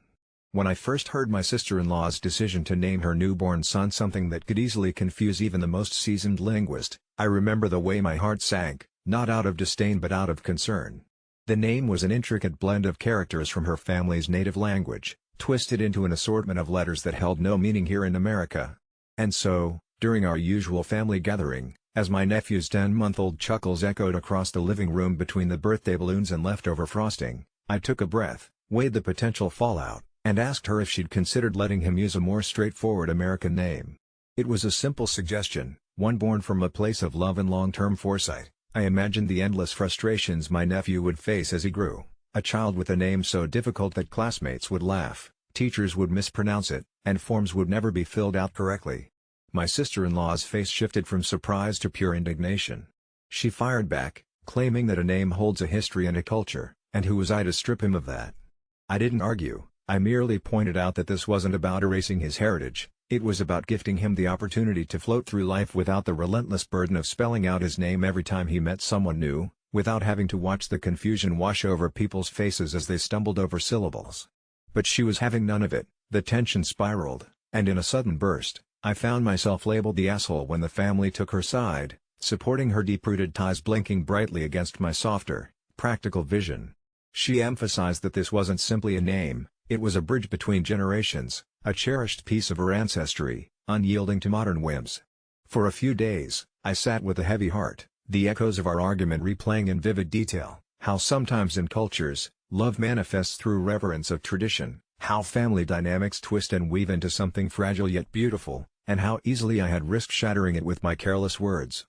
When I first heard my sister-in-law's decision to name her newborn son something that could easily confuse even the most seasoned linguist, I remember the way my heart sank, not out of disdain but out of concern. The name was an intricate blend of characters from her family's native language, twisted into an assortment of letters that held no meaning here in America. And so, during our usual family gathering, as my nephew's 10-month-old chuckles echoed across the living room between the birthday balloons and leftover frosting, I took a breath, weighed the potential fallout, and asked her if she'd considered letting him use a more straightforward American name. It was a simple suggestion, one born from a place of love and long-term foresight. I imagined the endless frustrations my nephew would face as he grew, a child with a name so difficult that classmates would laugh, teachers would mispronounce it, and forms would never be filled out correctly. My sister-in-law's face shifted from surprise to pure indignation. She fired back, claiming that a name holds a history and a culture, and who was I to strip him of that? I didn't argue, I merely pointed out that this wasn't about erasing his heritage, it was about gifting him the opportunity to float through life without the relentless burden of spelling out his name every time he met someone new, without having to watch the confusion wash over people's faces as they stumbled over syllables. But she was having none of it, the tension spiraled, and in a sudden burst, I found myself labeled the asshole when the family took her side, supporting her deep-rooted ties blinking brightly against my softer, practical vision. She emphasized that this wasn't simply a name, it was a bridge between generations, a cherished piece of her ancestry, unyielding to modern whims. For a few days, I sat with a heavy heart, the echoes of our argument replaying in vivid detail, how sometimes in cultures, love manifests through reverence of tradition, how family dynamics twist and weave into something fragile yet beautiful, and how easily I had risked shattering it with my careless words.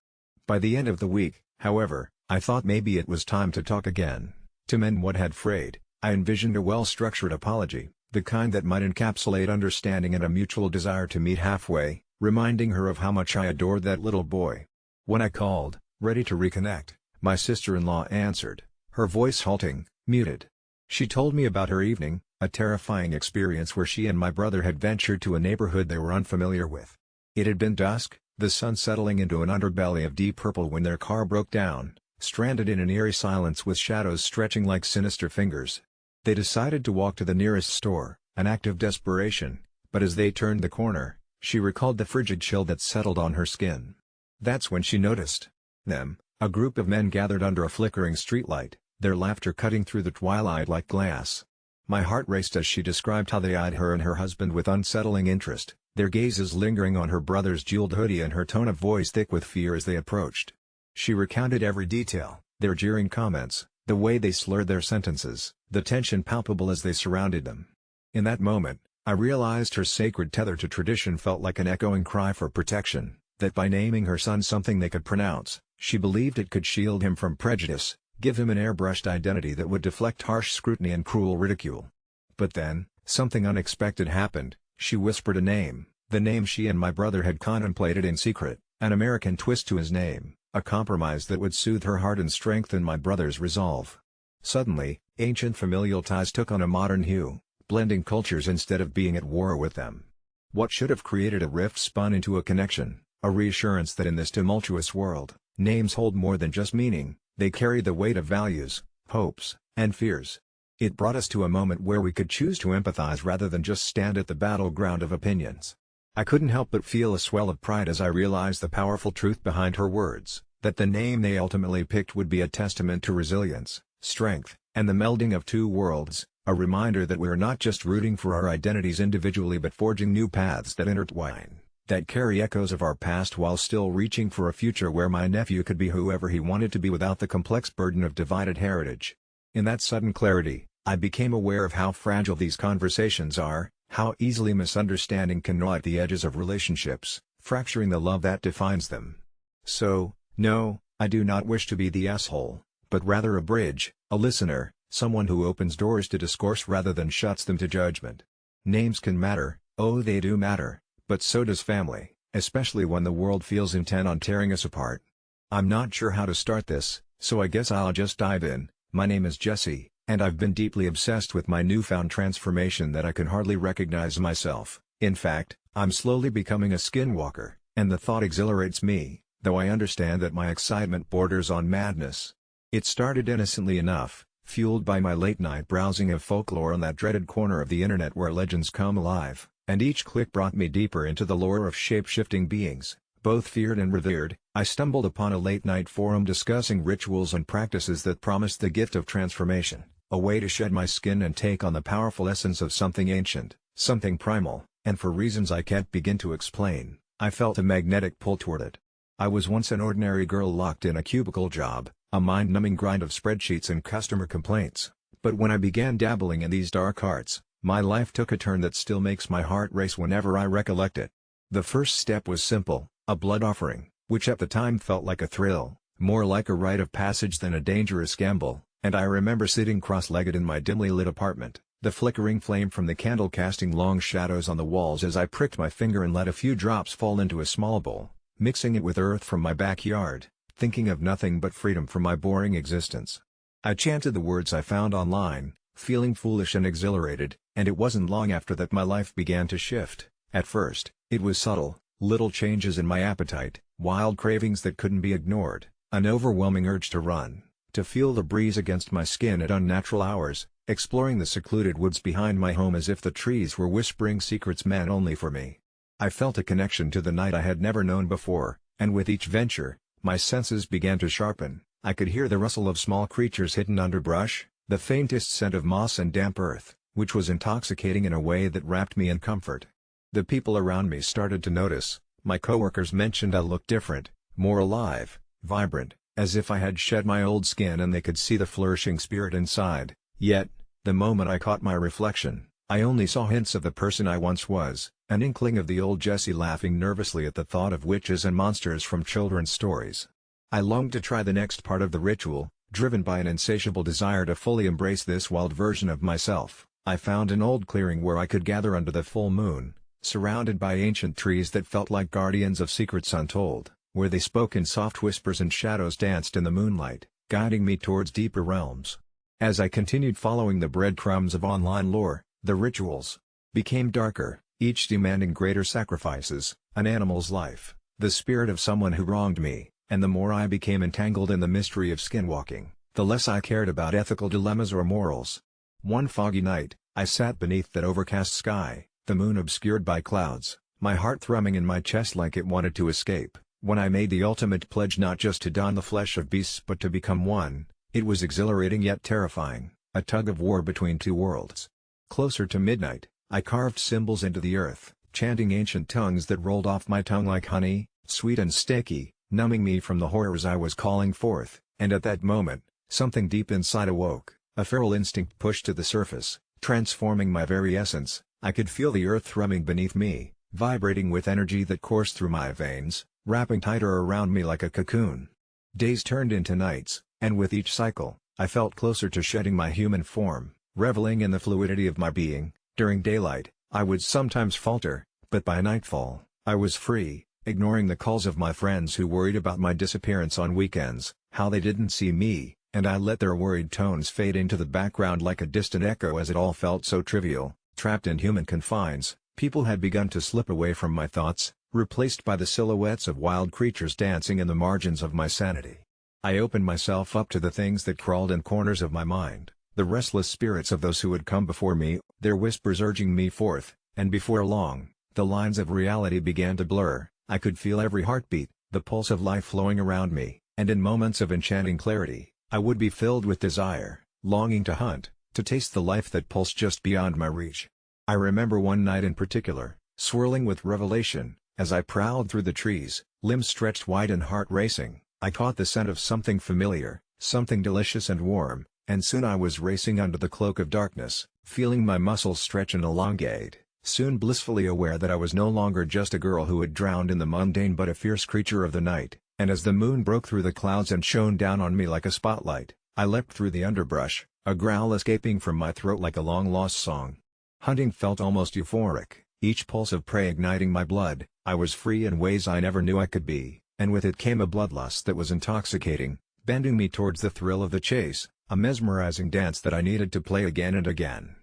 By the end of the week, however, I thought maybe it was time to talk again. To mend what had frayed, I envisioned a well-structured apology, the kind that might encapsulate understanding and a mutual desire to meet halfway, reminding her of how much I adored that little boy. When I called, ready to reconnect, my sister-in-law answered, her voice halting, muted. She told me about her evening, a terrifying experience where she and my brother had ventured to a neighborhood they were unfamiliar with. It had been dusk, the sun settling into an underbelly of deep purple when their car broke down, stranded in an eerie silence with shadows stretching like sinister fingers. They decided to walk to the nearest store, an act of desperation, but as they turned the corner, she recalled the frigid chill that settled on her skin. That's when she noticed them, a group of men gathered under a flickering streetlight, their laughter cutting through the twilight like glass. My heart raced as she described how they eyed her and her husband with unsettling interest, their gazes lingering on her brother's jeweled hoodie and her tone of voice thick with fear as they approached. She recounted every detail, their jeering comments, the way they slurred their sentences, the tension palpable as they surrounded them. In that moment, I realized her sacred tether to tradition felt like an echoing cry for protection, that by naming her son something they could pronounce, she believed it could shield him from prejudice, give him an airbrushed identity that would deflect harsh scrutiny and cruel ridicule. But then, something unexpected happened. She whispered a name, the name she and my brother had contemplated in secret, an American twist to his name, a compromise that would soothe her heart and strengthen my brother's resolve. Suddenly, ancient familial ties took on a modern hue, blending cultures instead of being at war with them. What should have created a rift spun into a connection, a reassurance that in this tumultuous world, names hold more than just meaning, they carry the weight of values, hopes, and fears. It brought us to a moment where we could choose to empathize rather than just stand at the battleground of opinions. I couldn't help but feel a swell of pride as I realized the powerful truth behind her words, that the name they ultimately picked would be a testament to resilience, strength, and the melding of two worlds, a reminder that we're not just rooting for our identities individually but forging new paths that intertwine, that carry echoes of our past while still reaching for a future where my nephew could be whoever he wanted to be without the complex burden of divided heritage. In that sudden clarity, I became aware of how fragile these conversations are, how easily misunderstanding can gnaw at the edges of relationships, fracturing the love that defines them. So, no, I do not wish to be the asshole, but rather a bridge, a listener, someone who opens doors to discourse rather than shuts them to judgment. Names can matter, oh they do matter, but so does family, especially when the world feels intent on tearing us apart. I'm not sure how to start this, so I guess I'll just dive in. My name is Jesse, and I've been deeply obsessed with my newfound transformation that I can hardly recognize myself. In fact, I'm slowly becoming a skinwalker, and the thought exhilarates me, though I understand that my excitement borders on madness. It started innocently enough, fueled by my late-night browsing of folklore on that dreaded corner of the internet where legends come alive, and each click brought me deeper into the lore of shape-shifting beings, both feared and revered. I stumbled upon a late-night forum discussing rituals and practices that promised the gift of transformation, a way to shed my skin and take on the powerful essence of something ancient, something primal, and for reasons I can't begin to explain, I felt a magnetic pull toward it. I was once an ordinary girl locked in a cubicle job, a mind-numbing grind of spreadsheets and customer complaints, but when I began dabbling in these dark arts, my life took a turn that still makes my heart race whenever I recollect it. The first step was simple, a blood offering, which at the time felt like a thrill, more like a rite of passage than a dangerous gamble, and I remember sitting cross-legged in my dimly lit apartment, the flickering flame from the candle casting long shadows on the walls as I pricked my finger and let a few drops fall into a small bowl, mixing it with earth from my backyard, thinking of nothing but freedom from my boring existence. I chanted the words I found online, feeling foolish and exhilarated, and it wasn't long after that my life began to shift. At first, it was subtle, little changes in my appetite, wild cravings that couldn't be ignored, an overwhelming urge to run, to feel the breeze against my skin at unnatural hours, exploring the secluded woods behind my home as if the trees were whispering secrets meant only for me. I felt a connection to the night I had never known before, and with each venture, my senses began to sharpen. I could hear the rustle of small creatures hidden under brush, the faintest scent of moss and damp earth, which was intoxicating in a way that wrapped me in comfort. The people around me started to notice. My coworkers mentioned I looked different, more alive, vibrant, as if I had shed my old skin and they could see the flourishing spirit inside. Yet, the moment I caught my reflection, I only saw hints of the person I once was, an inkling of the old Jesse laughing nervously at the thought of witches and monsters from children's stories. I longed to try the next part of the ritual, driven by an insatiable desire to fully embrace this wild version of myself. I found an old clearing where I could gather under the full moon, surrounded by ancient trees that felt like guardians of secrets untold, where they spoke in soft whispers and shadows danced in the moonlight, guiding me towards deeper realms. As I continued following the breadcrumbs of online lore, the rituals became darker, each demanding greater sacrifices, an animal's life, the spirit of someone who wronged me, and the more I became entangled in the mystery of skinwalking, the less I cared about ethical dilemmas or morals. One foggy night, I sat beneath that overcast sky, the moon obscured by clouds, my heart thrumming in my chest like it wanted to escape, when I made the ultimate pledge not just to don the flesh of beasts but to become one. It was exhilarating yet terrifying, a tug-of-war between two worlds. Closer to midnight, I carved symbols into the earth, chanting ancient tongues that rolled off my tongue like honey, sweet and sticky, numbing me from the horrors I was calling forth, and at that moment, something deep inside awoke, a feral instinct pushed to the surface, transforming my very essence. I could feel the earth thrumming beneath me, vibrating with energy that coursed through my veins, wrapping tighter around me like a cocoon. Days turned into nights, and with each cycle, I felt closer to shedding my human form, reveling in the fluidity of my being. During daylight, I would sometimes falter, but by nightfall, I was free, ignoring the calls of my friends who worried about my disappearance on weekends, how they didn't see me, and I let their worried tones fade into the background like a distant echo as it all felt so trivial. Trapped in human confines, people had begun to slip away from my thoughts, replaced by the silhouettes of wild creatures dancing in the margins of my sanity. I opened myself up to the things that crawled in corners of my mind, the restless spirits of those who had come before me, their whispers urging me forth, and before long, the lines of reality began to blur. I could feel every heartbeat, the pulse of life flowing around me, and in moments of enchanting clarity, I would be filled with desire, longing to hunt, to taste the life that pulsed just beyond my reach. I remember one night in particular, swirling with revelation, as I prowled through the trees, limbs stretched wide and heart racing. I caught the scent of something familiar, something delicious and warm, and soon I was racing under the cloak of darkness, feeling my muscles stretch and elongate, soon blissfully aware that I was no longer just a girl who had drowned in the mundane but a fierce creature of the night, and as the moon broke through the clouds and shone down on me like a spotlight, I leapt through the underbrush, a growl escaping from my throat like a long-lost song. Hunting felt almost euphoric, each pulse of prey igniting my blood. I was free in ways I never knew I could be, and with it came a bloodlust that was intoxicating, bending me towards the thrill of the chase, a mesmerizing dance that I needed to play again and again.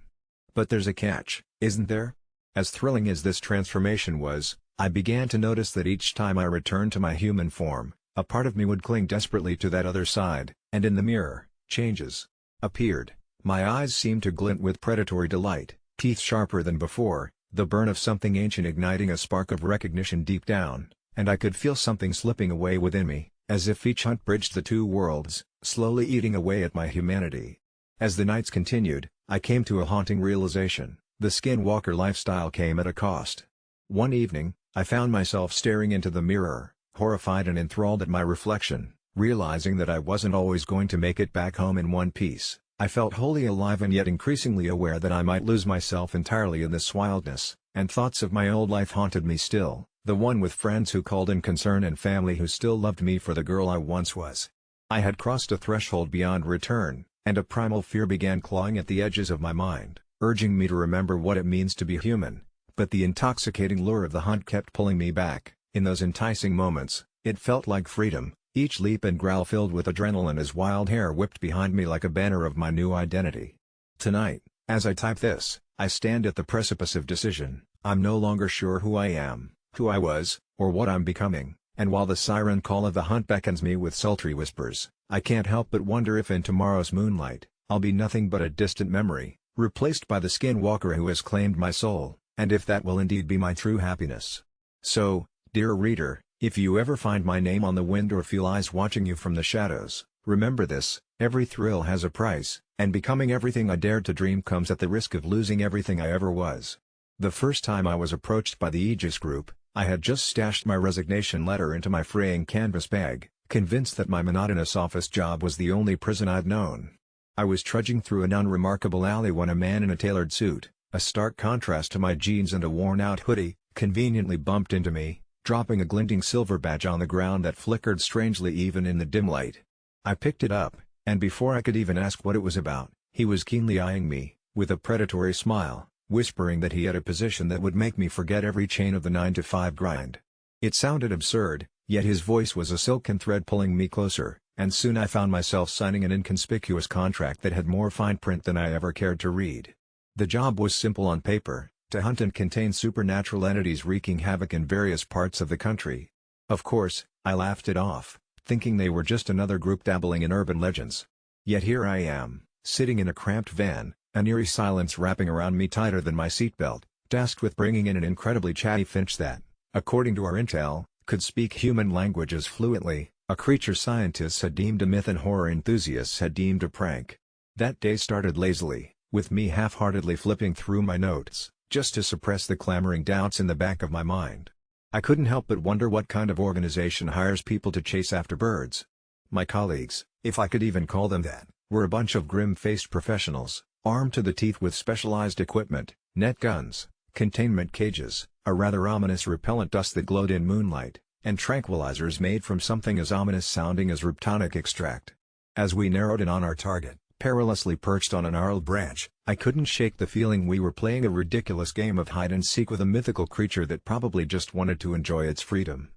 But there's a catch, isn't there? As thrilling as this transformation was, I began to notice that each time I returned to my human form, a part of me would cling desperately to that other side, and in the mirror, changes appeared. My eyes seemed to glint with predatory delight, teeth sharper than before, the burn of something ancient igniting a spark of recognition deep down, and I could feel something slipping away within me, as if each hunt bridged the two worlds, slowly eating away at my humanity. As the nights continued, I came to a haunting realization: the skinwalker lifestyle came at a cost. One evening, I found myself staring into the mirror, horrified and enthralled at my reflection, realizing that I wasn't always going to make it back home in one piece. I felt wholly alive and yet increasingly aware that I might lose myself entirely in this wildness, and thoughts of my old life haunted me still, the one with friends who called in concern and family who still loved me for the girl I once was. I had crossed a threshold beyond return, and a primal fear began clawing at the edges of my mind, urging me to remember what it means to be human. But the intoxicating lure of the hunt kept pulling me back. In those enticing moments, it felt like freedom, each leap and growl filled with adrenaline as wild hair whipped behind me like a banner of my new identity. Tonight, as I type this, I stand at the precipice of decision. I'm no longer sure who I am, who I was, or what I'm becoming, and while the siren call of the hunt beckons me with sultry whispers, I can't help but wonder if in tomorrow's moonlight, I'll be nothing but a distant memory, replaced by the skinwalker who has claimed my soul, and if that will indeed be my true happiness. So, dear reader, if you ever find my name on the wind or feel eyes watching you from the shadows, remember this: every thrill has a price, and becoming everything I dared to dream comes at the risk of losing everything I ever was. The first time I was approached by the Aegis Group, I had just stashed my resignation letter into my fraying canvas bag, convinced that my monotonous office job was the only prison I'd known. I was trudging through an unremarkable alley when a man in a tailored suit, a stark contrast to my jeans and a worn-out hoodie, conveniently bumped into me, dropping a glinting silver badge on the ground that flickered strangely even in the dim light. I picked it up, and before I could even ask what it was about, he was keenly eyeing me, with a predatory smile, whispering that he had a position that would make me forget every chain of the 9-to-5 grind. It sounded absurd, yet his voice was a silken thread pulling me closer, and soon I found myself signing an inconspicuous contract that had more fine print than I ever cared to read. The job was simple on paper: to hunt and contain supernatural entities wreaking havoc in various parts of the country. Of course, I laughed it off, thinking they were just another group dabbling in urban legends. Yet here I am, sitting in a cramped van, an eerie silence wrapping around me tighter than my seatbelt, tasked with bringing in an incredibly chatty finch that, according to our intel, could speak human languages fluently, a creature scientists had deemed a myth and horror enthusiasts had deemed a prank. That day started lazily, with me half-heartedly flipping through my notes, just to suppress the clamoring doubts in the back of my mind. I couldn't help but wonder what kind of organization hires people to chase after birds. My colleagues, if I could even call them that, were a bunch of grim-faced professionals, armed to the teeth with specialized equipment, net guns, containment cages, a rather ominous repellent dust that glowed in moonlight, and tranquilizers made from something as ominous-sounding as riptonic extract. As we narrowed in on our target, perilously perched on a gnarled branch, I couldn't shake the feeling we were playing a ridiculous game of hide-and-seek with a mythical creature that probably just wanted to enjoy its freedom.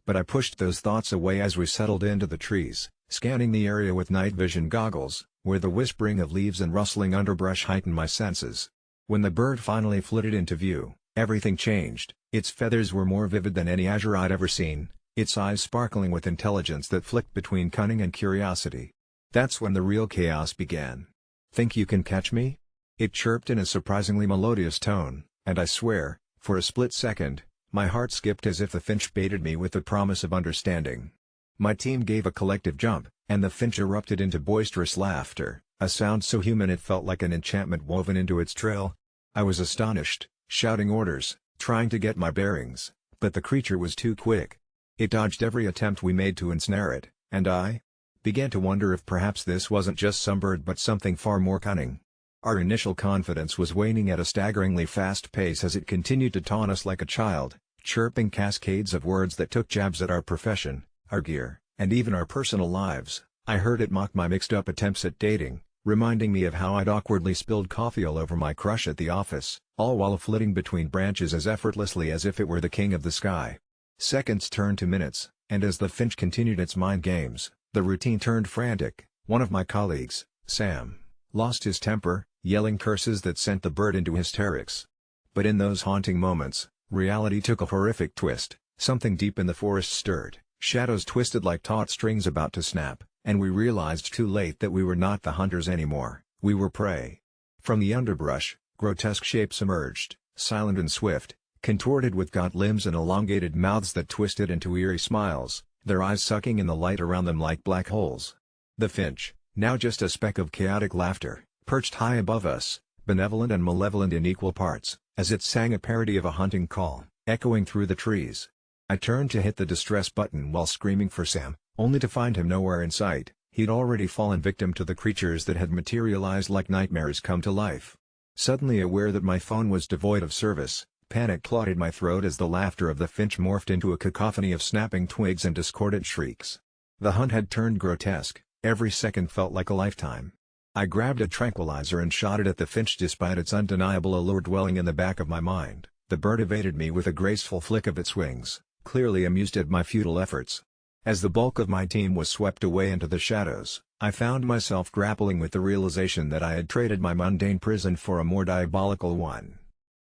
But I pushed those thoughts away as we settled into the trees, scanning the area with night vision goggles, where the whispering of leaves and rustling underbrush heightened my senses. When the bird finally flitted into view, everything changed. Its feathers were more vivid than any azure I'd ever seen, its eyes sparkling with intelligence that flicked between cunning and curiosity. That's when the real chaos began. "Think you can catch me?" It chirped in a surprisingly melodious tone, and I swear, for a split second, my heart skipped as if the finch baited me with the promise of understanding. My team gave a collective jump, and the finch erupted into boisterous laughter, a sound so human it felt like an enchantment woven into its trill. I was astonished, shouting orders, trying to get my bearings, but the creature was too quick. It dodged every attempt we made to ensnare it, and I began to wonder if perhaps this wasn't just some bird but something far more cunning. Our initial confidence was waning at a staggeringly fast pace as it continued to taunt us like a child, chirping cascades of words that took jabs at our profession, our gear, and even our personal lives. I heard it mock my mixed-up attempts at dating, reminding me of how I'd awkwardly spilled coffee all over my crush at the office, all while flitting between branches as effortlessly as if it were the king of the sky. Seconds turned to minutes, and as the finch continued its mind games, the routine turned frantic. One of my colleagues, Sam, lost his temper, yelling curses that sent the bird into hysterics. But in those haunting moments, reality took a horrific twist. Something deep in the forest stirred, shadows twisted like taut strings about to snap, and we realized too late that we were not the hunters anymore, we were prey. From the underbrush, grotesque shapes emerged, silent and swift, contorted with gaunt limbs and elongated mouths that twisted into eerie smiles, their eyes sucking in the light around them like black holes. The finch, now just a speck of chaotic laughter, perched high above us, benevolent and malevolent in equal parts, as it sang a parody of a hunting call, echoing through the trees. I turned to hit the distress button while screaming for Sam, only to find him nowhere in sight. He'd already fallen victim to the creatures that had materialized like nightmares come to life. Suddenly aware that my phone was devoid of service, panic clotted my throat as the laughter of the finch morphed into a cacophony of snapping twigs and discordant shrieks. The hunt had turned grotesque, every second felt like a lifetime. I grabbed a tranquilizer and shot it at the finch despite its undeniable allure dwelling in the back of my mind. The bird evaded me with a graceful flick of its wings, clearly amused at my futile efforts. As the bulk of my team was swept away into the shadows, I found myself grappling with the realization that I had traded my mundane prison for a more diabolical one.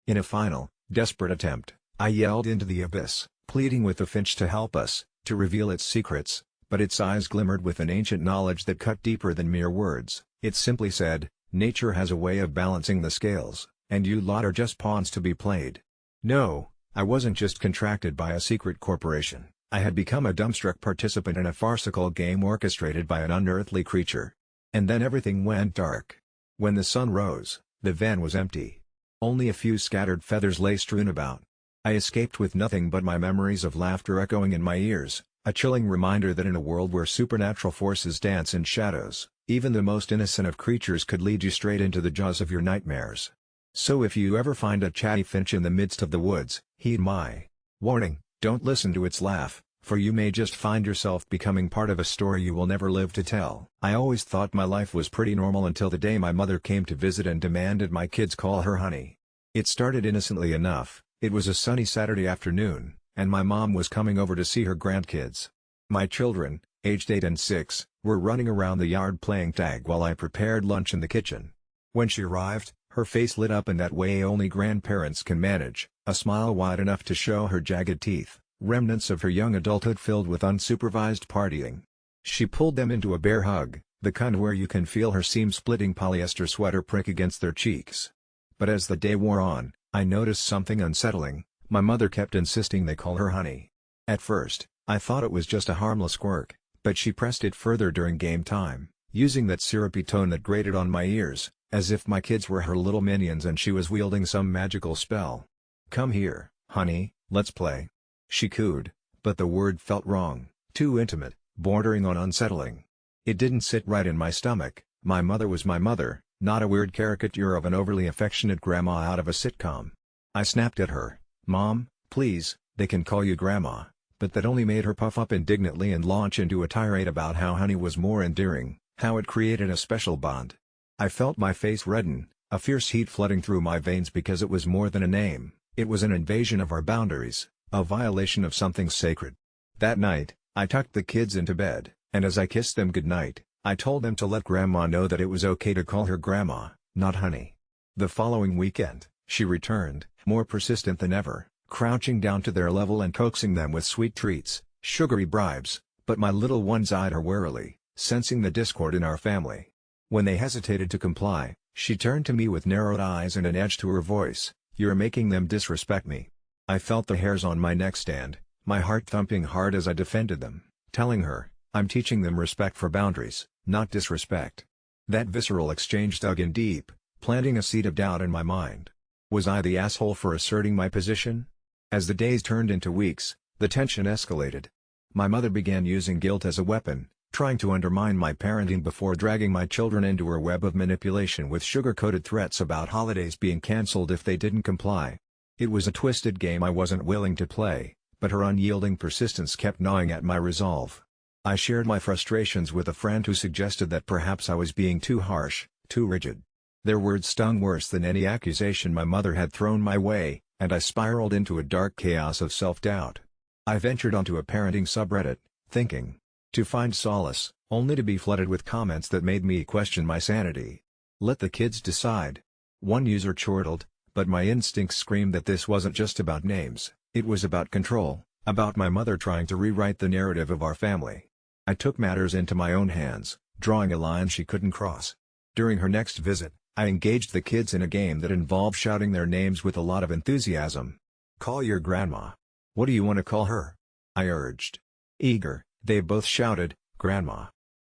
In a final, desperate attempt, I yelled into the abyss, pleading with the finch to help us, to reveal its secrets, but its eyes glimmered with an ancient knowledge that cut deeper than mere words. It simply said, "Nature has a way of balancing the scales, and you lot are just pawns to be played." No, I wasn't just contracted by a secret corporation. I had become a dumbstruck participant in a farcical game orchestrated by an unearthly creature. And then everything went dark. When the sun rose, the van was empty. Only a few scattered feathers lay strewn about. I escaped with nothing but my memories of laughter echoing in my ears, a chilling reminder that in a world where supernatural forces dance in shadows, even the most innocent of creatures could lead you straight into the jaws of your nightmares. So if you ever find a chatty finch in the midst of the woods, heed my warning. Don't listen to its laugh, for you may just find yourself becoming part of a story you will never live to tell. I always thought my life was pretty normal until the day my mother came to visit and demanded my kids call her honey. It started innocently enough. It was a sunny Saturday afternoon, and my mom was coming over to see her grandkids. My children, aged 8 and 6, were running around the yard playing tag while I prepared lunch in the kitchen. When she arrived, her face lit up in that way only grandparents can manage, a smile wide enough to show her jagged teeth, remnants of her young adulthood filled with unsupervised partying. She pulled them into a bear hug, the kind where you can feel her seam-splitting polyester sweater prick against their cheeks. But as the day wore on, I noticed something unsettling. My mother kept insisting they call her honey. At first, I thought it was just a harmless quirk, but she pressed it further during game time, using that syrupy tone that grated on my ears, as if my kids were her little minions and she was wielding some magical spell. "Come here, honey, let's play," she cooed, but the word felt wrong, too intimate, bordering on unsettling. It didn't sit right in my stomach. My mother was my mother, not a weird caricature of an overly affectionate grandma out of a sitcom. I snapped at her, "Mom, please, they can call you grandma," but that only made her puff up indignantly and launch into a tirade about how honey was more endearing, how it created a special bond. I felt my face redden, a fierce heat flooding through my veins because it was more than a name, it was an invasion of our boundaries, a violation of something sacred. That night, I tucked the kids into bed, and as I kissed them goodnight, I told them to let Grandma know that it was okay to call her Grandma, not honey. The following weekend, she returned, more persistent than ever, crouching down to their level and coaxing them with sweet treats, sugary bribes, but my little ones eyed her warily, sensing the discord in our family. When they hesitated to comply, she turned to me with narrowed eyes and an edge to her voice. "You're making them disrespect me." I felt the hairs on my neck stand, my heart thumping hard as I defended them, telling her, "I'm teaching them respect for boundaries, not disrespect." That visceral exchange dug in deep, planting a seed of doubt in my mind. Was I the asshole for asserting my position? As the days turned into weeks, the tension escalated. My mother began using guilt as a weapon, trying to undermine my parenting before dragging my children into her web of manipulation with sugar-coated threats about holidays being cancelled if they didn't comply. It was a twisted game I wasn't willing to play, but her unyielding persistence kept gnawing at my resolve. I shared my frustrations with a friend who suggested that perhaps I was being too harsh, too rigid. Their words stung worse than any accusation my mother had thrown my way, and I spiraled into a dark chaos of self-doubt. I ventured onto a parenting subreddit, thinking to find solace, only to be flooded with comments that made me question my sanity. Let the kids decide. One user chortled, but my instincts screamed that this wasn't just about names, it was about control, about my mother trying to rewrite the narrative of our family. I took matters into my own hands, drawing a line she couldn't cross. During her next visit, I engaged the kids in a game that involved shouting their names with a lot of enthusiasm. "Call your grandma." "What do you want to call her?" I urged. Eager, they both shouted, "Grandma."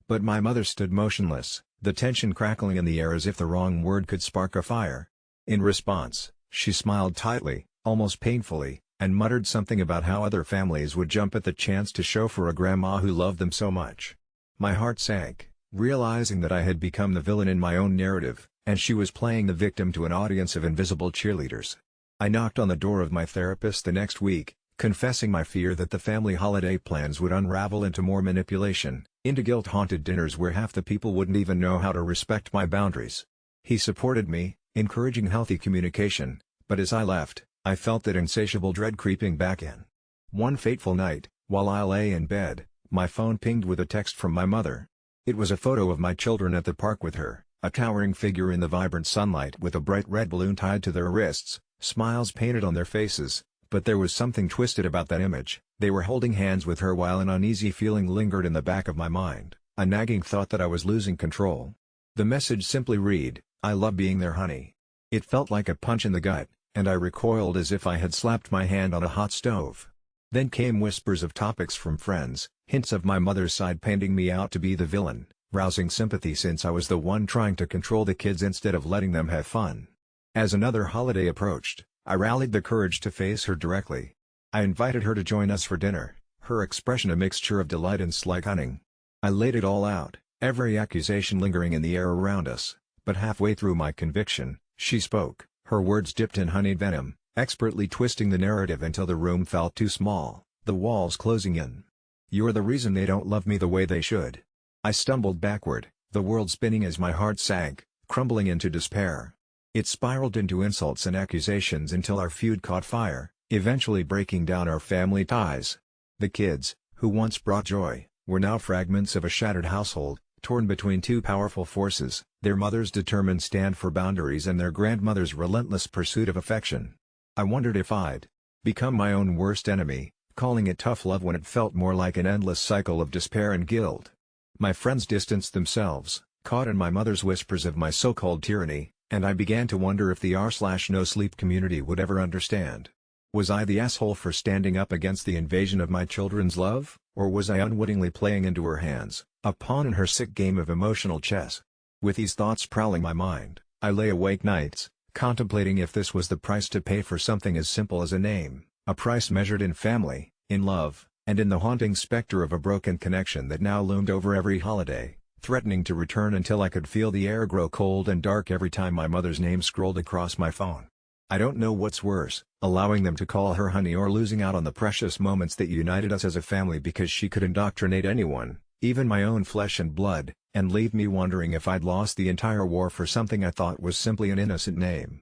But my mother stood motionless, the tension crackling in the air as if the wrong word could spark a fire. In response, she smiled tightly, almost painfully, and muttered something about how other families would jump at the chance to show for a grandma who loved them so much. My heart sank, realizing that I had become the villain in my own narrative, and she was playing the victim to an audience of invisible cheerleaders. I knocked on the door of my therapist the next week, confessing my fear that the family holiday plans would unravel into more manipulation, into guilt-haunted dinners where half the people wouldn't even know how to respect my boundaries. He supported me, encouraging healthy communication, but as I left, I felt that insatiable dread creeping back in. One fateful night, while I lay in bed, my phone pinged with a text from my mother. It was a photo of my children at the park with her, a towering figure in the vibrant sunlight with a bright red balloon tied to their wrists, smiles painted on their faces, but there was something twisted about that image. They were holding hands with her while an uneasy feeling lingered in the back of my mind, a nagging thought that I was losing control. The message simply read, "I love being there, honey." It felt like a punch in the gut, and I recoiled as if I had slapped my hand on a hot stove. Then came whispers of topics from friends, hints of my mother's side painting me out to be the villain, rousing sympathy since I was the one trying to control the kids instead of letting them have fun. As another holiday approached, I rallied the courage to face her directly. I invited her to join us for dinner, her expression a mixture of delight and sly cunning. I laid it all out, every accusation lingering in the air around us, but halfway through my conviction, she spoke, her words dipped in honeyed venom, expertly twisting the narrative until the room felt too small, the walls closing in. "You're the reason they don't love me the way they should." I stumbled backward, the world spinning as my heart sank, crumbling into despair. It spiraled into insults and accusations until our feud caught fire, eventually breaking down our family ties. The kids, who once brought joy, were now fragments of a shattered household, torn between two powerful forces, their mother's determined stand for boundaries and their grandmother's relentless pursuit of affection. I wondered if I'd become my own worst enemy, calling it tough love when it felt more like an endless cycle of despair and guilt. My friends distanced themselves, caught in my mother's whispers of my so-called tyranny, and I began to wonder if the r/no-sleep community would ever understand. Was I the asshole for standing up against the invasion of my children's love, or was I unwittingly playing into her hands, a pawn in her sick game of emotional chess? With these thoughts prowling my mind, I lay awake nights, contemplating if this was the price to pay for something as simple as a name, a price measured in family, in love, and in the haunting specter of a broken connection that now loomed over every holiday, threatening to return until I could feel the air grow cold and dark every time my mother's name scrolled across my phone. I don't know what's worse, allowing them to call her honey or losing out on the precious moments that united us as a family because she could indoctrinate anyone, even my own flesh and blood, and leave me wondering if I'd lost the entire war for something I thought was simply an innocent name.